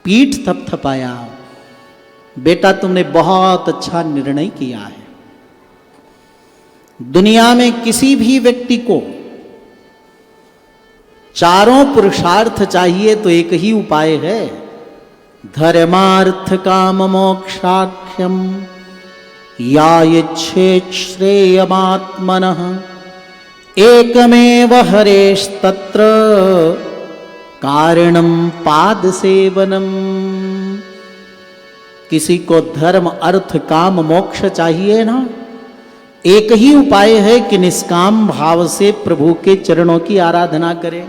पीठ थपथपाया। बेटा तुमने बहुत अच्छा निर्णय किया है। दुनिया में किसी भी व्यक्ति को चारों पुरुषार्थ चाहिए तो एक ही उपाय है, धर्मार्थ काम मोक्षाख्यम या इच्छेत् श्रेयमात्मनः एकमेव हरेस्तत्र कारणम पाद सेवनम। किसी को धर्म अर्थ काम मोक्ष चाहिए ना, एक ही उपाय है कि निष्काम भाव से प्रभु के चरणों की आराधना करें।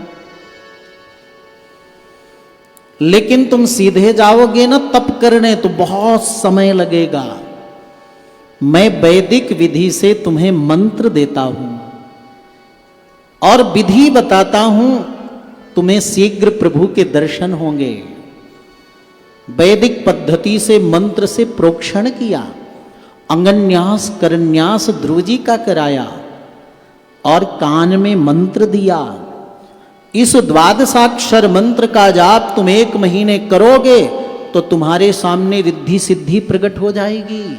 लेकिन तुम सीधे जाओगे ना तप करने तो बहुत समय लगेगा। मैं वैदिक विधि से तुम्हें मंत्र देता हूं और विधि बताता हूं, तुम्हें शीघ्र प्रभु के दर्शन होंगे। वैदिक पद्धति से मंत्र से प्रोक्षण किया, अंगन्यास करन्यास ध्रुव जी का कराया और कान में मंत्र दिया। इस द्वादशाक्षर मंत्र का जाप तुम 1 महीने करोगे तो तुम्हारे सामने रिद्धि सिद्धि प्रकट हो जाएगी।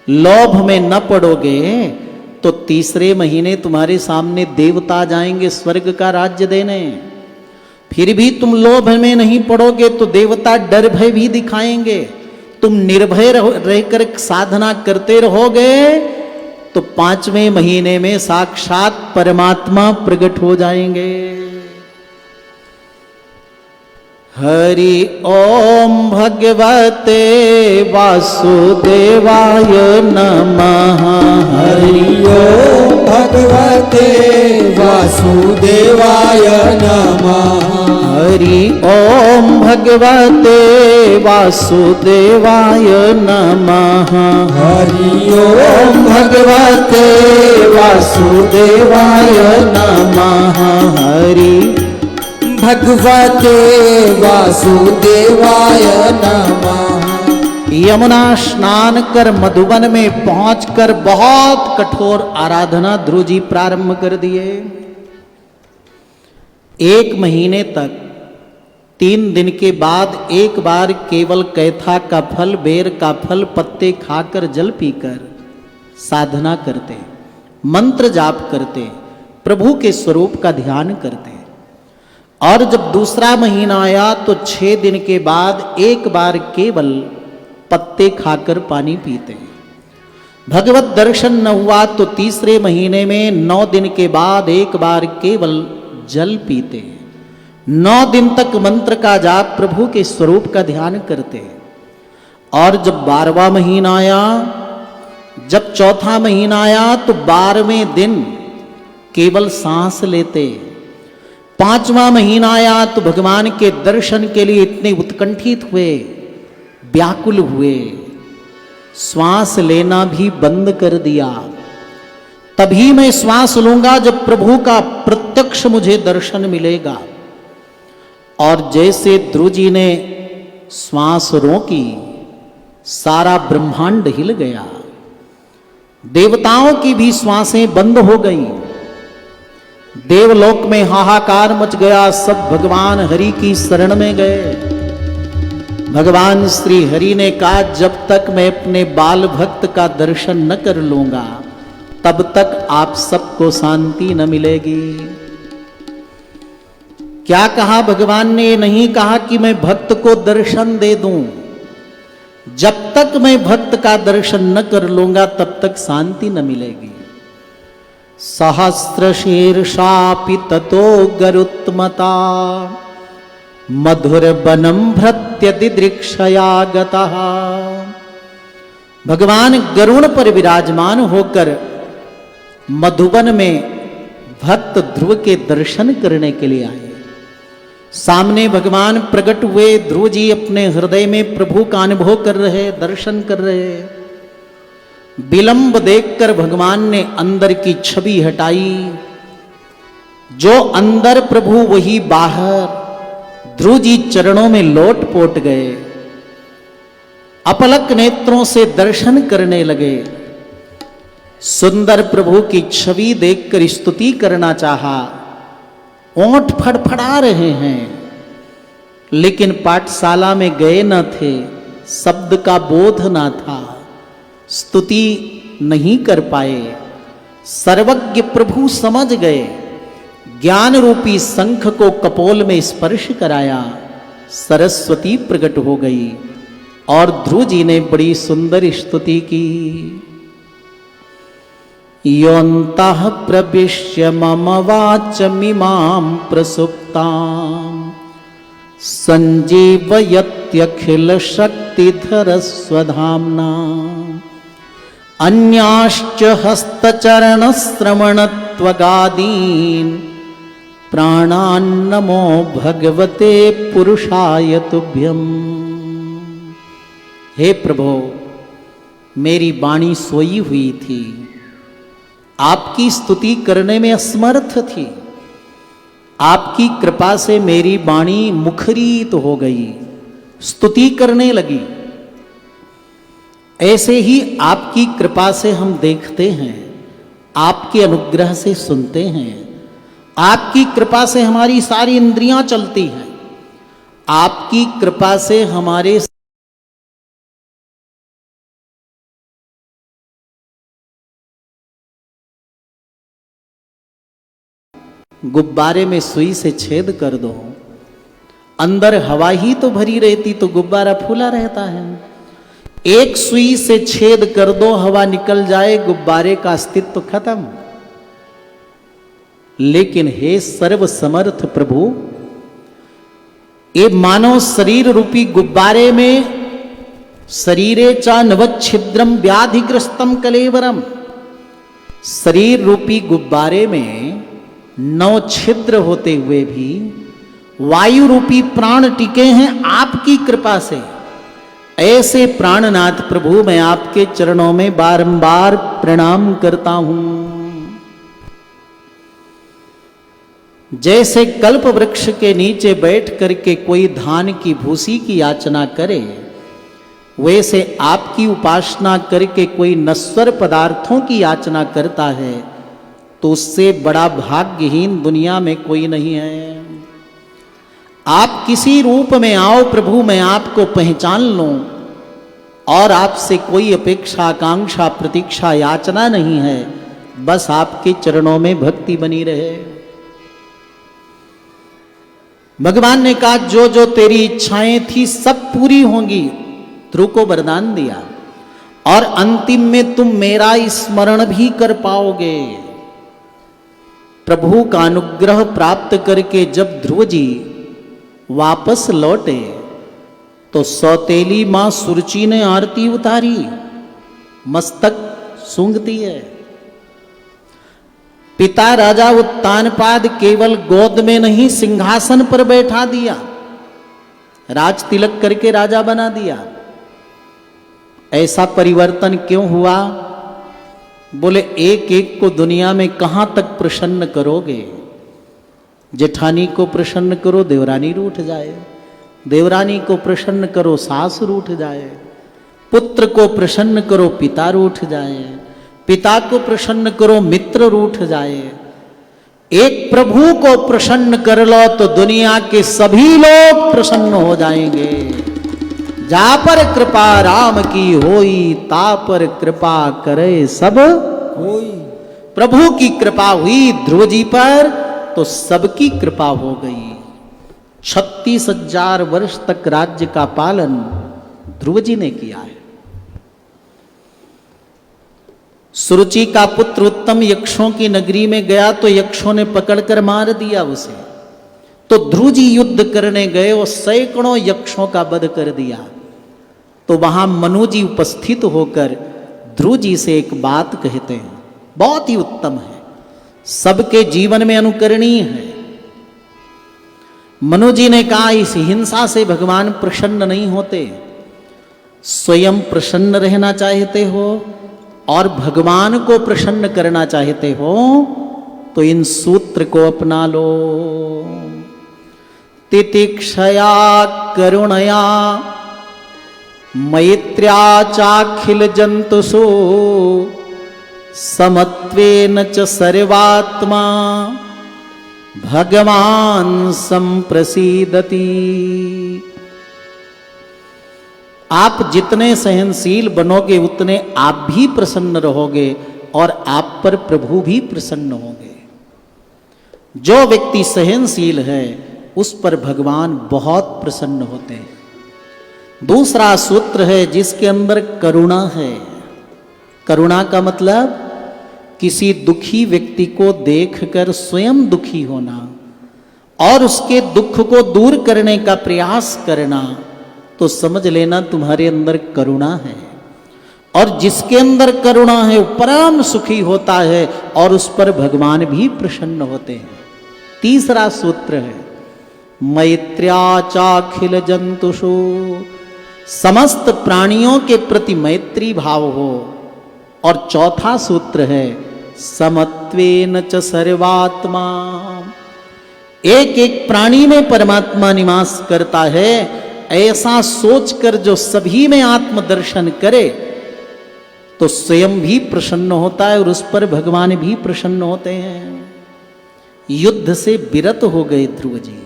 लोभ में न पड़ोगे तो 3रे महीने तुम्हारे सामने देवता जाएंगे स्वर्ग का राज्य देने। फिर भी तुम लोभ में नहीं पड़ोगे तो देवता डर भय भी दिखाएंगे। तुम निर्भय रहकर साधना करते रहोगे तो 5वें महीने में साक्षात परमात्मा प्रकट हो जाएंगे। हरि ओम भगवते वासुदेवाय नमः। हरि ओम भगवते वासुदेवाय नमः। हरि ओम भगवते वासुदेवाय नमः। हरि ओम भगवते वासुदेवाय नमः। हरि भगवते वासुदेवाय नमः। यमुना स्नान कर मधुबन में पहुंचकर बहुत कठोर आराधना ध्रुव जी प्रारंभ कर दिए। 1 महीने तक 3 दिन के बाद एक बार केवल कैथा का फल, बेर का फल, पत्ते खाकर जल पीकर साधना करते, मंत्र जाप करते, प्रभु के स्वरूप का ध्यान करते। और जब दूसरा महीना आया तो 6 दिन के बाद एक बार केवल पत्ते खाकर पानी पीते। भगवत दर्शन न हुआ तो तीसरे महीने में 9 दिन के बाद एक बार केवल जल पीते। 9 दिन तक मंत्र का जाप, प्रभु के स्वरूप का ध्यान करते। और जब 12वां महीना आया, जब चौथा महीना आया तो 12वें दिन केवल सांस लेते। 5वां महीना आया तो भगवान के दर्शन के लिए इतने उत्कंठित हुए, व्याकुल हुए, श्वास लेना भी बंद कर दिया। तभी मैं श्वास लूंगा जब प्रभु का प्रत्यक्ष मुझे दर्शन मिलेगा। और जैसे ध्रुव जी ने श्वास रोकी, सारा ब्रह्मांड हिल गया। देवताओं की भी श्वासें बंद हो गईं। देवलोक में हाहाकार मच गया। सब भगवान हरि की शरण में गए। भगवान श्री हरि ने कहा, जब तक मैं अपने बाल भक्त का दर्शन न कर लूंगा तब तक आप सबको शांति न मिलेगी। क्या कहा भगवान ने? नहीं कहा कि मैं भक्त को दर्शन दे दूं। जब तक मैं भक्त का दर्शन न कर लूंगा तब तक शांति न मिलेगी। सहस्र शीर्षापि ततो गरुत्मता मधुर बनम भृत्य दिदृक्षया गतः। भगवान गरुण पर विराजमान होकर मधुबन में भक्त ध्रुव के दर्शन करने के लिए आए। सामने भगवान प्रकट हुए। ध्रुव जी अपने हृदय में प्रभु का अनुभव कर रहे, दर्शन कर रहे। विलंब देखकर भगवान ने अंदर की छवि हटाई। जो अंदर प्रभु वही बाहर। ध्रुव जी चरणों में लोट पोट गए, अपलक नेत्रों से दर्शन करने लगे। सुंदर प्रभु की छवि देखकर स्तुति करना चाहा। ओंठ फड़फड़ा रहे हैं, लेकिन पाठशाला में गए न थे, शब्द का बोध न था, स्तुति नहीं कर पाए। सर्वज्ञ प्रभु समझ गए। ज्ञान रूपी शंख को कपोल में स्पर्श कराया, सरस्वती प्रकट हो गई और ध्रुव जी ने बड़ी सुंदर स्तुति की। योऽन्तः प्रविश्य मम वाचमिमां प्रसुप्तां संजीवयत्यखिल शक्तिधरस्वधाम्ना अन्याश्च हस्तचरणश्रवणत्वगादीन् प्राणान्नमो भगवते पुरुषाय तुभ्यम्। हे प्रभु, मेरी वाणी सोई हुई थी, आपकी स्तुति करने में असमर्थ थी। आपकी कृपा से मेरी वाणी मुखरित हो गई, स्तुति करने लगी। ऐसे ही आपकी कृपा से हम देखते हैं, आपके अनुग्रह से सुनते हैं, आपकी कृपा से हमारी सारी इंद्रियां चलती हैं, आपकी कृपा से हमारे गुब्बारे में सुई से छेद कर दो, अंदर हवा ही तो भरी रहती तो गुब्बारा फूला रहता है। एक सुई से छेद कर दो, हवा निकल जाए, गुब्बारे का अस्तित्व खत्म। लेकिन हे सर्व समर्थ प्रभु, ये मानव शरीर रूपी गुब्बारे में शरीरे चा नवच्छिद्रम व्याधिग्रस्तम कलेवरम, शरीर रूपी गुब्बारे में 9 छिद्र होते हुए भी वायु रूपी प्राण टिके हैं आपकी कृपा से। ऐसे प्राणनाथ प्रभु, मैं आपके चरणों में बारंबार प्रणाम करता हूं। जैसे कल्प वृक्ष के नीचे बैठ करके कोई धान की भूसी की याचना करे, वैसे आपकी उपासना करके कोई नश्वर पदार्थों की याचना करता है, तो उससे बड़ा भाग्यहीन दुनिया में कोई नहीं है। आप किसी रूप में आओ प्रभु, मैं आपको पहचान लूं, और आपसे कोई अपेक्षा आकांक्षा प्रतीक्षा याचना नहीं है, बस आपके चरणों में भक्ति बनी रहे। भगवान ने कहा जो जो तेरी इच्छाएं थी सब पूरी होंगी, ध्रुव को वरदान दिया, और अंतिम में तुम मेरा स्मरण भी कर पाओगे। प्रभु का अनुग्रह प्राप्त करके जब ध्रुव जी वापस लौटे तो सौतेली मां सुरुचि ने आरती उतारी, मस्तक सूंघती है। पिता राजा उत्तानपाद केवल गोद में नहीं सिंहासन पर बैठा दिया, राज तिलक करके राजा बना दिया। ऐसा परिवर्तन क्यों हुआ? बोले एक एक को दुनिया में कहां तक प्रसन्न करोगे? जेठानी को प्रसन्न करो देवरानी रूठ जाए, देवरानी को प्रसन्न करो सास रूठ जाए, पुत्र को प्रसन्न करो पिता रूठ जाए, पिता को प्रसन्न करो मित्र रूठ जाए। एक प्रभु को प्रसन्न कर लो तो दुनिया के सभी लोग प्रसन्न हो जाएंगे। जा पर कृपा राम की होई, ता पर कृपा करे सब कोई। प्रभु की कृपा हुई ध्रुव जी पर तो सबकी कृपा हो गई। 36,000 वर्ष तक राज्य का पालन ध्रुव जी ने किया है। सुरुचि का पुत्र उत्तम यक्षों की नगरी में गया तो यक्षों ने पकड़कर मार दिया उसे, तो ध्रुव जी युद्ध करने गए और सैकड़ों यक्षों का वध कर दिया। तो वहां मनु जी उपस्थित होकर ध्रुव जी से एक बात कहते हैं, बहुत ही उत्तम है, सबके जीवन में अनुकरणीय है। मनु जी ने कहा इस हिंसा से भगवान प्रसन्न नहीं होते, स्वयं प्रसन्न रहना चाहते हो और भगवान को प्रसन्न करना चाहते हो तो इन सूत्र को अपना लो। तितिक्षया करुणया मैत्र्या चाखिल जंतुषु, समत्वेन च सर्वात्मा भगवान संप्रसीदति। आप जितने सहनशील बनोगे उतने आप भी प्रसन्न रहोगे और आप पर प्रभु भी प्रसन्न होंगे। जो व्यक्ति सहनशील है उस पर भगवान बहुत प्रसन्न होते हैं। दूसरा सूत्र है जिसके अंदर करुणा है। करुणा का मतलब किसी दुखी व्यक्ति को देखकर स्वयं दुखी होना और उसके दुख को दूर करने का प्रयास करना, तो समझ लेना तुम्हारे अंदर करुणा है। और जिसके अंदर करुणा है वो परम सुखी होता है और उस पर भगवान भी प्रसन्न होते हैं। तीसरा सूत्र है मैत्र्या चाखिल जंतुषु, समस्त प्राणियों के प्रति मैत्री भाव हो। और चौथा सूत्र है समत्वेन च सर्वात्मा, एक एक प्राणी में परमात्मा निवास करता है, ऐसा सोचकर जो सभी में आत्मदर्शन करे तो स्वयं भी प्रसन्न होता है और उस पर भगवान भी प्रसन्न होते हैं। युद्ध से विरत हो गए ध्रुव जी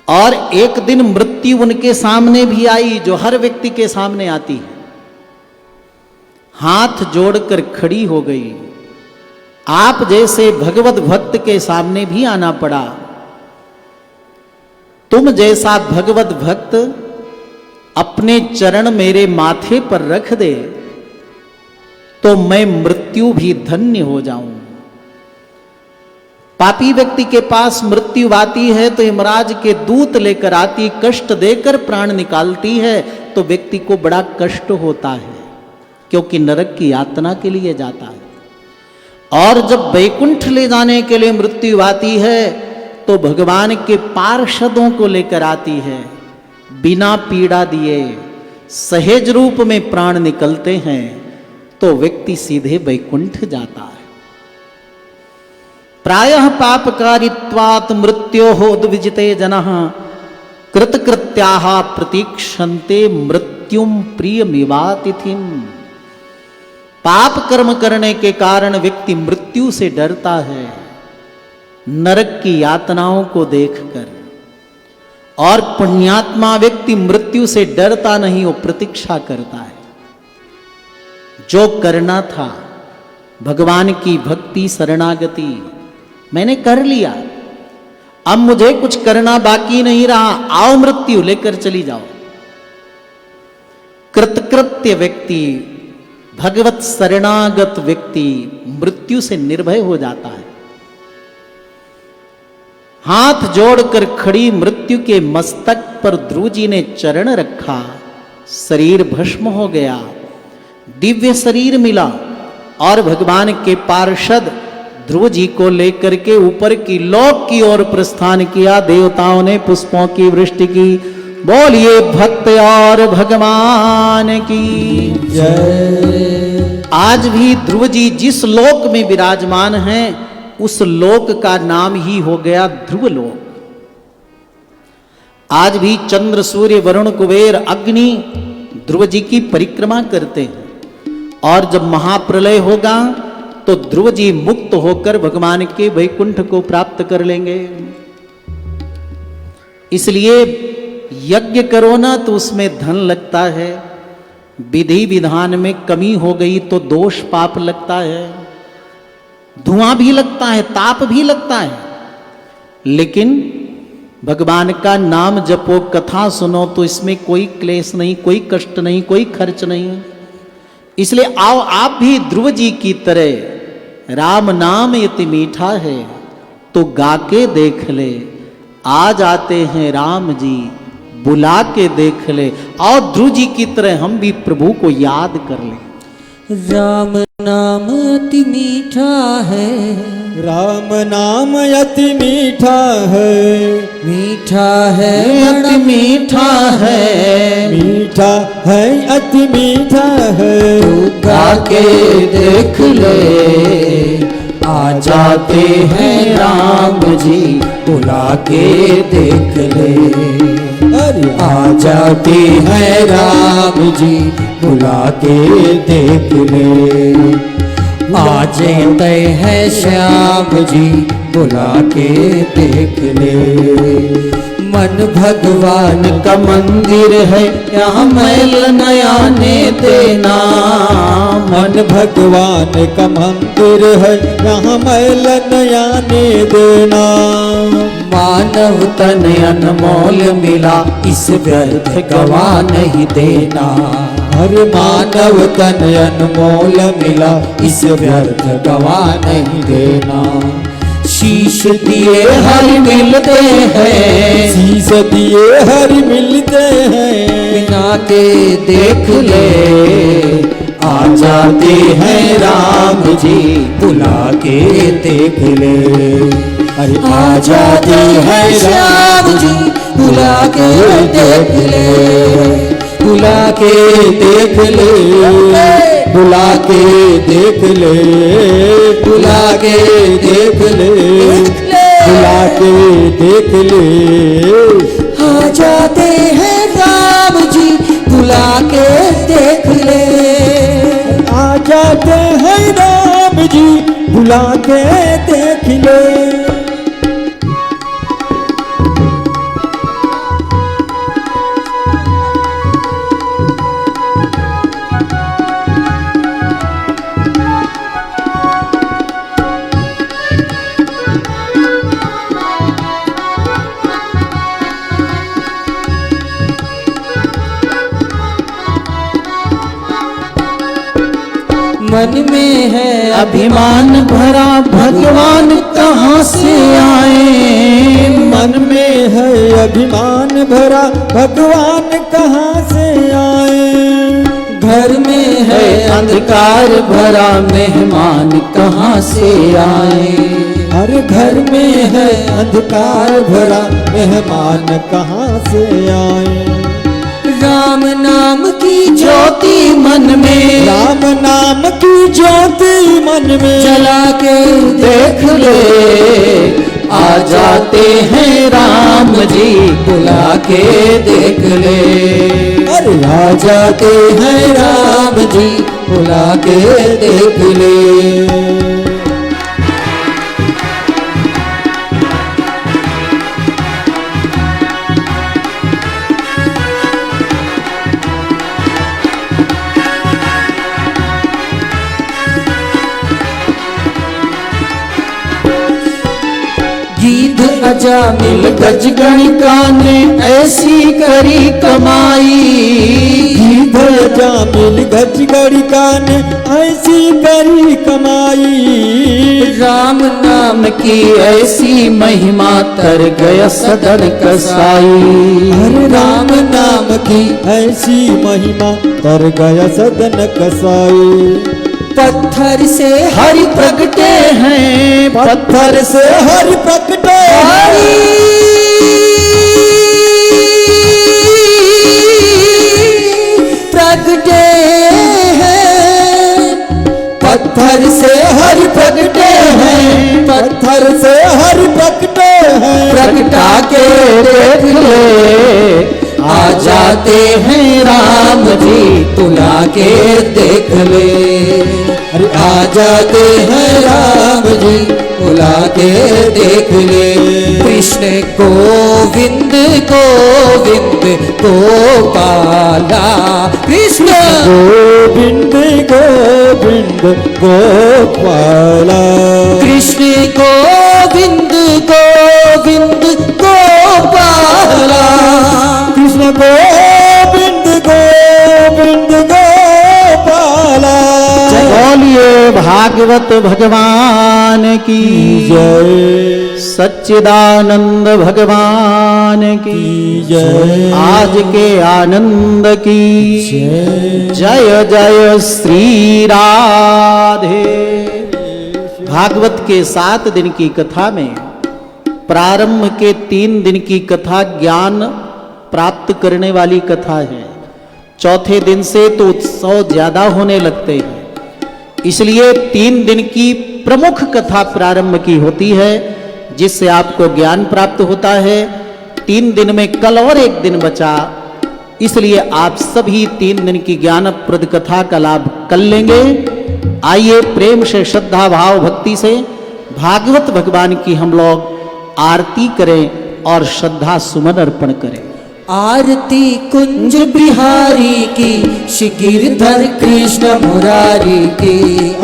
और एक दिन मृत्यु उनके सामने भी आई, जो हर व्यक्ति के सामने आती है। हाथ जोड़कर खड़ी हो गई। आप जैसे भगवत भक्त के सामने भी आना पड़ा। तुम जैसा भगवत भक्त अपने चरण मेरे माथे पर रख दे तो मैं मृत्यु भी धन्य हो जाऊं। पापी व्यक्ति के पास मृत्यु आती है तो यमराज के दूत लेकर आती, कष्ट देकर प्राण निकालती है, तो व्यक्ति को बड़ा कष्ट होता है क्योंकि नरक की यातना के लिए जाता है। और जब वैकुंठ ले जाने के लिए मृत्यु आती है तो भगवान के पार्षदों को लेकर आती है, बिना पीड़ा दिए सहज रूप में प्राण निकलते हैं तो व्यक्ति सीधे वैकुंठ जाता है। प्रायः पापकारित्वात् मृत्योः उद्विजिते जनः कृतकृत्याः प्रतीक्षन्ते मृत्युम प्रियमिवातिथिम। पाप कर्म करने के कारण व्यक्ति मृत्यु से डरता है, नरक की यातनाओं को देखकर, और पुण्यात्मा व्यक्ति मृत्यु से डरता नहीं, वो प्रतीक्षा करता है। जो करना था भगवान की भक्ति शरणागति मैंने कर लिया, अब मुझे कुछ करना बाकी नहीं रहा, आओ मृत्यु लेकर चली जाओ। कृतकृत्य व्यक्ति, भगवत शरणागत व्यक्ति मृत्यु से निर्भय हो जाता है। हाथ जोड़कर खड़ी मृत्यु के मस्तक पर ध्रुव जी ने चरण रखा, शरीर भस्म हो गया, दिव्य शरीर मिला, और भगवान के पार्षद ध्रुव जी को लेकर के ऊपर की लोक की ओर प्रस्थान किया। देवताओं ने पुष्पों की वृष्टि की। बोलिए भक्त और भगवान की जय। आज भी ध्रुव जी जिस लोक में विराजमान हैं उस लोक का नाम ही हो गया ध्रुव लोक। आज भी चंद्र सूर्य वरुण कुबेर अग्नि ध्रुव जी की परिक्रमा करते हैं, और जब महाप्रलय होगा तो ध्रुव जी मुक्त होकर भगवान के वैकुंठ को प्राप्त कर लेंगे। इसलिए यज्ञ करो ना तो उसमें धन लगता है, विधि विधान में कमी हो गई तो दोष पाप लगता है, धुआं भी लगता है, ताप भी लगता है, लेकिन भगवान का नाम जपो, कथा सुनो तो इसमें कोई क्लेश नहीं, कोई कष्ट नहीं, कोई खर्च नहीं। इसलिए आओ आप भी ध्रुव जी की तरह, राम नाम यति मीठा है तो गा के देख ले, आ जाते हैं राम जी बुला के देख ले। और ध्रुव जी की तरह हम भी प्रभु को याद कर ले। राम नाम अति मीठा है, राम नाम अति मीठा है, मीठा है अति मीठा है, मीठा है अति मीठा है। तू गा के देख ले, आ जाते हैं राम जी बुला के देख ले। अरे आ जाते हैं राम जी बुला के देख ले। आ जाते हैं श्याम जी बुला के देख ले। मन भगवान का मंदिर है यहाँ मैल न आने देना, मन भगवान का मंदिर है यहाँ मैल न आने देना। मानव तन अनमोल मिला इस व्यर्थ गवा नहीं देना। हर मानव तन अनमोल मिला इस व्यर्थ गवा नहीं देना। शीश दिए हर मिलते हैं, शीश दिए हर मिलते हैं, बिना के देख ले। आ जाते हैं राम जी बुला के देख ले। अरे आ जाते हैं श्याम जी बुला के देख ले। बुला के देख ले, बुला के देख ले, बुला के देख ले, बुला के देख ले। आ जाते हैं राम जी बुला के देख ले। आ जाते हैं राम जी बुला के देख ले। मन में है अभिमान भरा भगवान कहाँ से आए। मन में है अभिमान भरा भगवान कहाँ से आए। घर में है अंधकार भरा मेहमान कहाँ से आए। हर घर में है अंधकार भरा मेहमान कहाँ से आए। राम नाम की ज्योति मन में, राम नाम की ज्योति मन में जला के देख ले, आ जाते हैं राम जी, बुला के देख ले। अरे आ जाते हैं राम जी, बुला के देख ले। गीध अजामिल गजगणिका ने ऐसी करी कमाई, गीध अजामिल गजगणिका ने ऐसी करी कमाई। राम नाम की ऐसी महिमा तर गया सदन कसाई। अरे राम नाम की ऐसी महिमा तर गया सदन कसाई। पत्थर से हरि प्रगटे हैं, पत्थर से हरि प्रगटे प्रगटे हैं, पत्थर से हरि प्रगटे हैं, पत्थर से हरि प्रगटे हैं। प्रगटा के देख ले, आ जाते हैं राम जी, तुला के देख ले। अरे आ जाते हैं राम जी, बुला के देख ले। कृष्ण गोविंद गोविंद गोपाला, कृष्ण गोविंद गोविंद गोपाला, कृष्ण गोविंद गोविंद गोपाला, कृष्ण गोविंद गोविंद गोपाला। बोलिए भागवत भगवान की जय, सच्चिदानंद भगवान की जय, आज के आनंद की जय। जय जय श्री राधे। भागवत के 7 दिन की कथा में प्रारंभ के 3 दिन की कथा ज्ञान प्राप्त करने वाली कथा है। चौथे दिन से तो उत्सव ज्यादा होने लगते हैं, इसलिए 3 दिन की प्रमुख कथा प्रारंभ की होती है, जिससे आपको ज्ञान प्राप्त होता है। 3 दिन में कल और 1 दिन बचा, इसलिए आप सभी 3 दिन की ज्ञानप्रद कथा का लाभ कर लेंगे। आइए प्रेम से, श्रद्धा भाव भक्ति से भागवत भगवान की हम लोग आरती करें और श्रद्धा सुमन अर्पण करें। आरती कुंज बिहारी की, श्री गिरधर कृष्ण मुरारी की।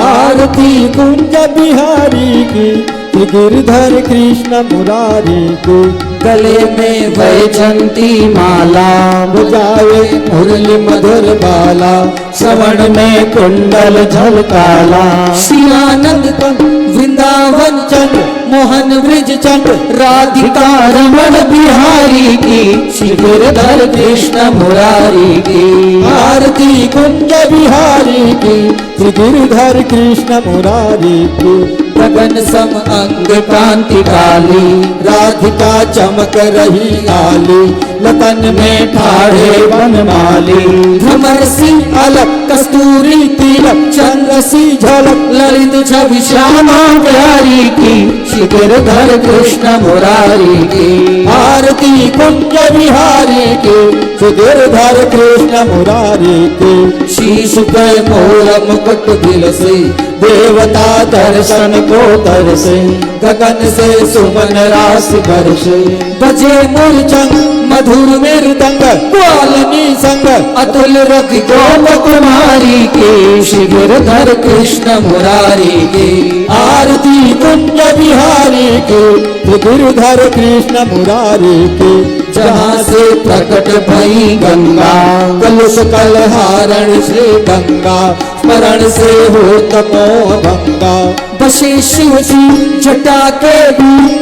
आरती कुंज बिहारी की, श्री गिरधर कृष्ण मुरारी की। गले में वैजंती माला, बजाए मुरली मधुर बाला। श्रवण में कुंडल झलकाला। श्री आनंद कंद वृंदावन चंद्र, मोहन ब्रिज चंद्र, राधिका रमण बिहारी की, श्री गिरधर कृष्ण मुरारी की। आरती कुंज बिहारी की, श्री गिरधर कृष्ण मुरारी की। गगन सम अंग कांति काली, राधिका चमक रही आली। लतन में ठाढ़े बनमाली, भ्रमर सी अलक कस्तूरी तिलक, चंद्र सी झलक, ललित छवि श्यामा प्यारी की, श्री गिरधर कृष्ण मुरारी की। आरती कुंज बिहारी की, श्री गिरधर कृष्ण मुरारी की। शीश पे मोर मुकुट बिलसे, देवता दर्शन को तरसे, गगन से सुमन राशि बरसे। बजे मूर्छंग मधुर मृदंग, ग्वालिनी संग, अतुल रवि गोप कुमारी की, श्री गिरधर कृष्ण मुरारी की। आरती कुंज बिहारी की, श्री गिरधर कृष्ण मुरारी की। जहाँ से प्रकट भई गंगा, कलुष कलहारण श्री गंगा, स्मरण से हो तमो भंगा। बसे शिव जी जटा के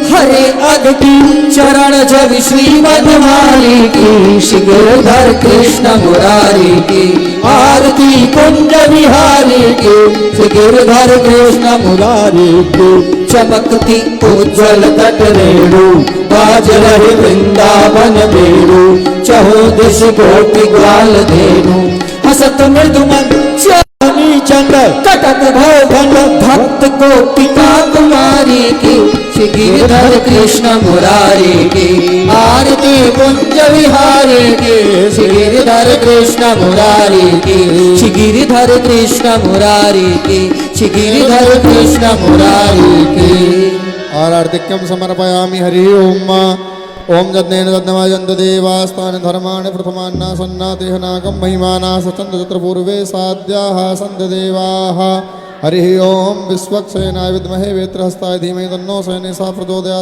हरे अगटी, चरण जब श्री मधुमारी की, श्री गिरधर कृष्ण मुरारी की। आरती कुंज बिहारी की श्री गिरधर कृष्ण मुरारी की चमकती उज्जवल तट रेणु बाज रहे वृंदावन बेणु चहो दिश गोपी ग्वाल धेनु हसत मृदुमन श्यामी चंद कटक भव घन भक्त को पिता कुमारी की श्री गिरधर कृष्ण मुरारी की आरती कुंज विहारी की श्री गिरधर कृष्ण मुरारी की श्री गिरधर कृष्ण मुरारी की श्री गिरधर कृष्ण मुरारी की आरार्तिक्यं समर्पयामि हरि ओम ओम जज्ञेन जज्ञमायन्त देवास्तानि धर्माणि प्रथमान्ना सन्नातेहनागं महिमाना सचन्द तत्र पूर्वे साध्याः सन्त देवाः हरि ओम विश्वक्सेनाय विद्महे वेत्रहस्ताय धीमहि तन्नो सेने सा प्रचोदयात्।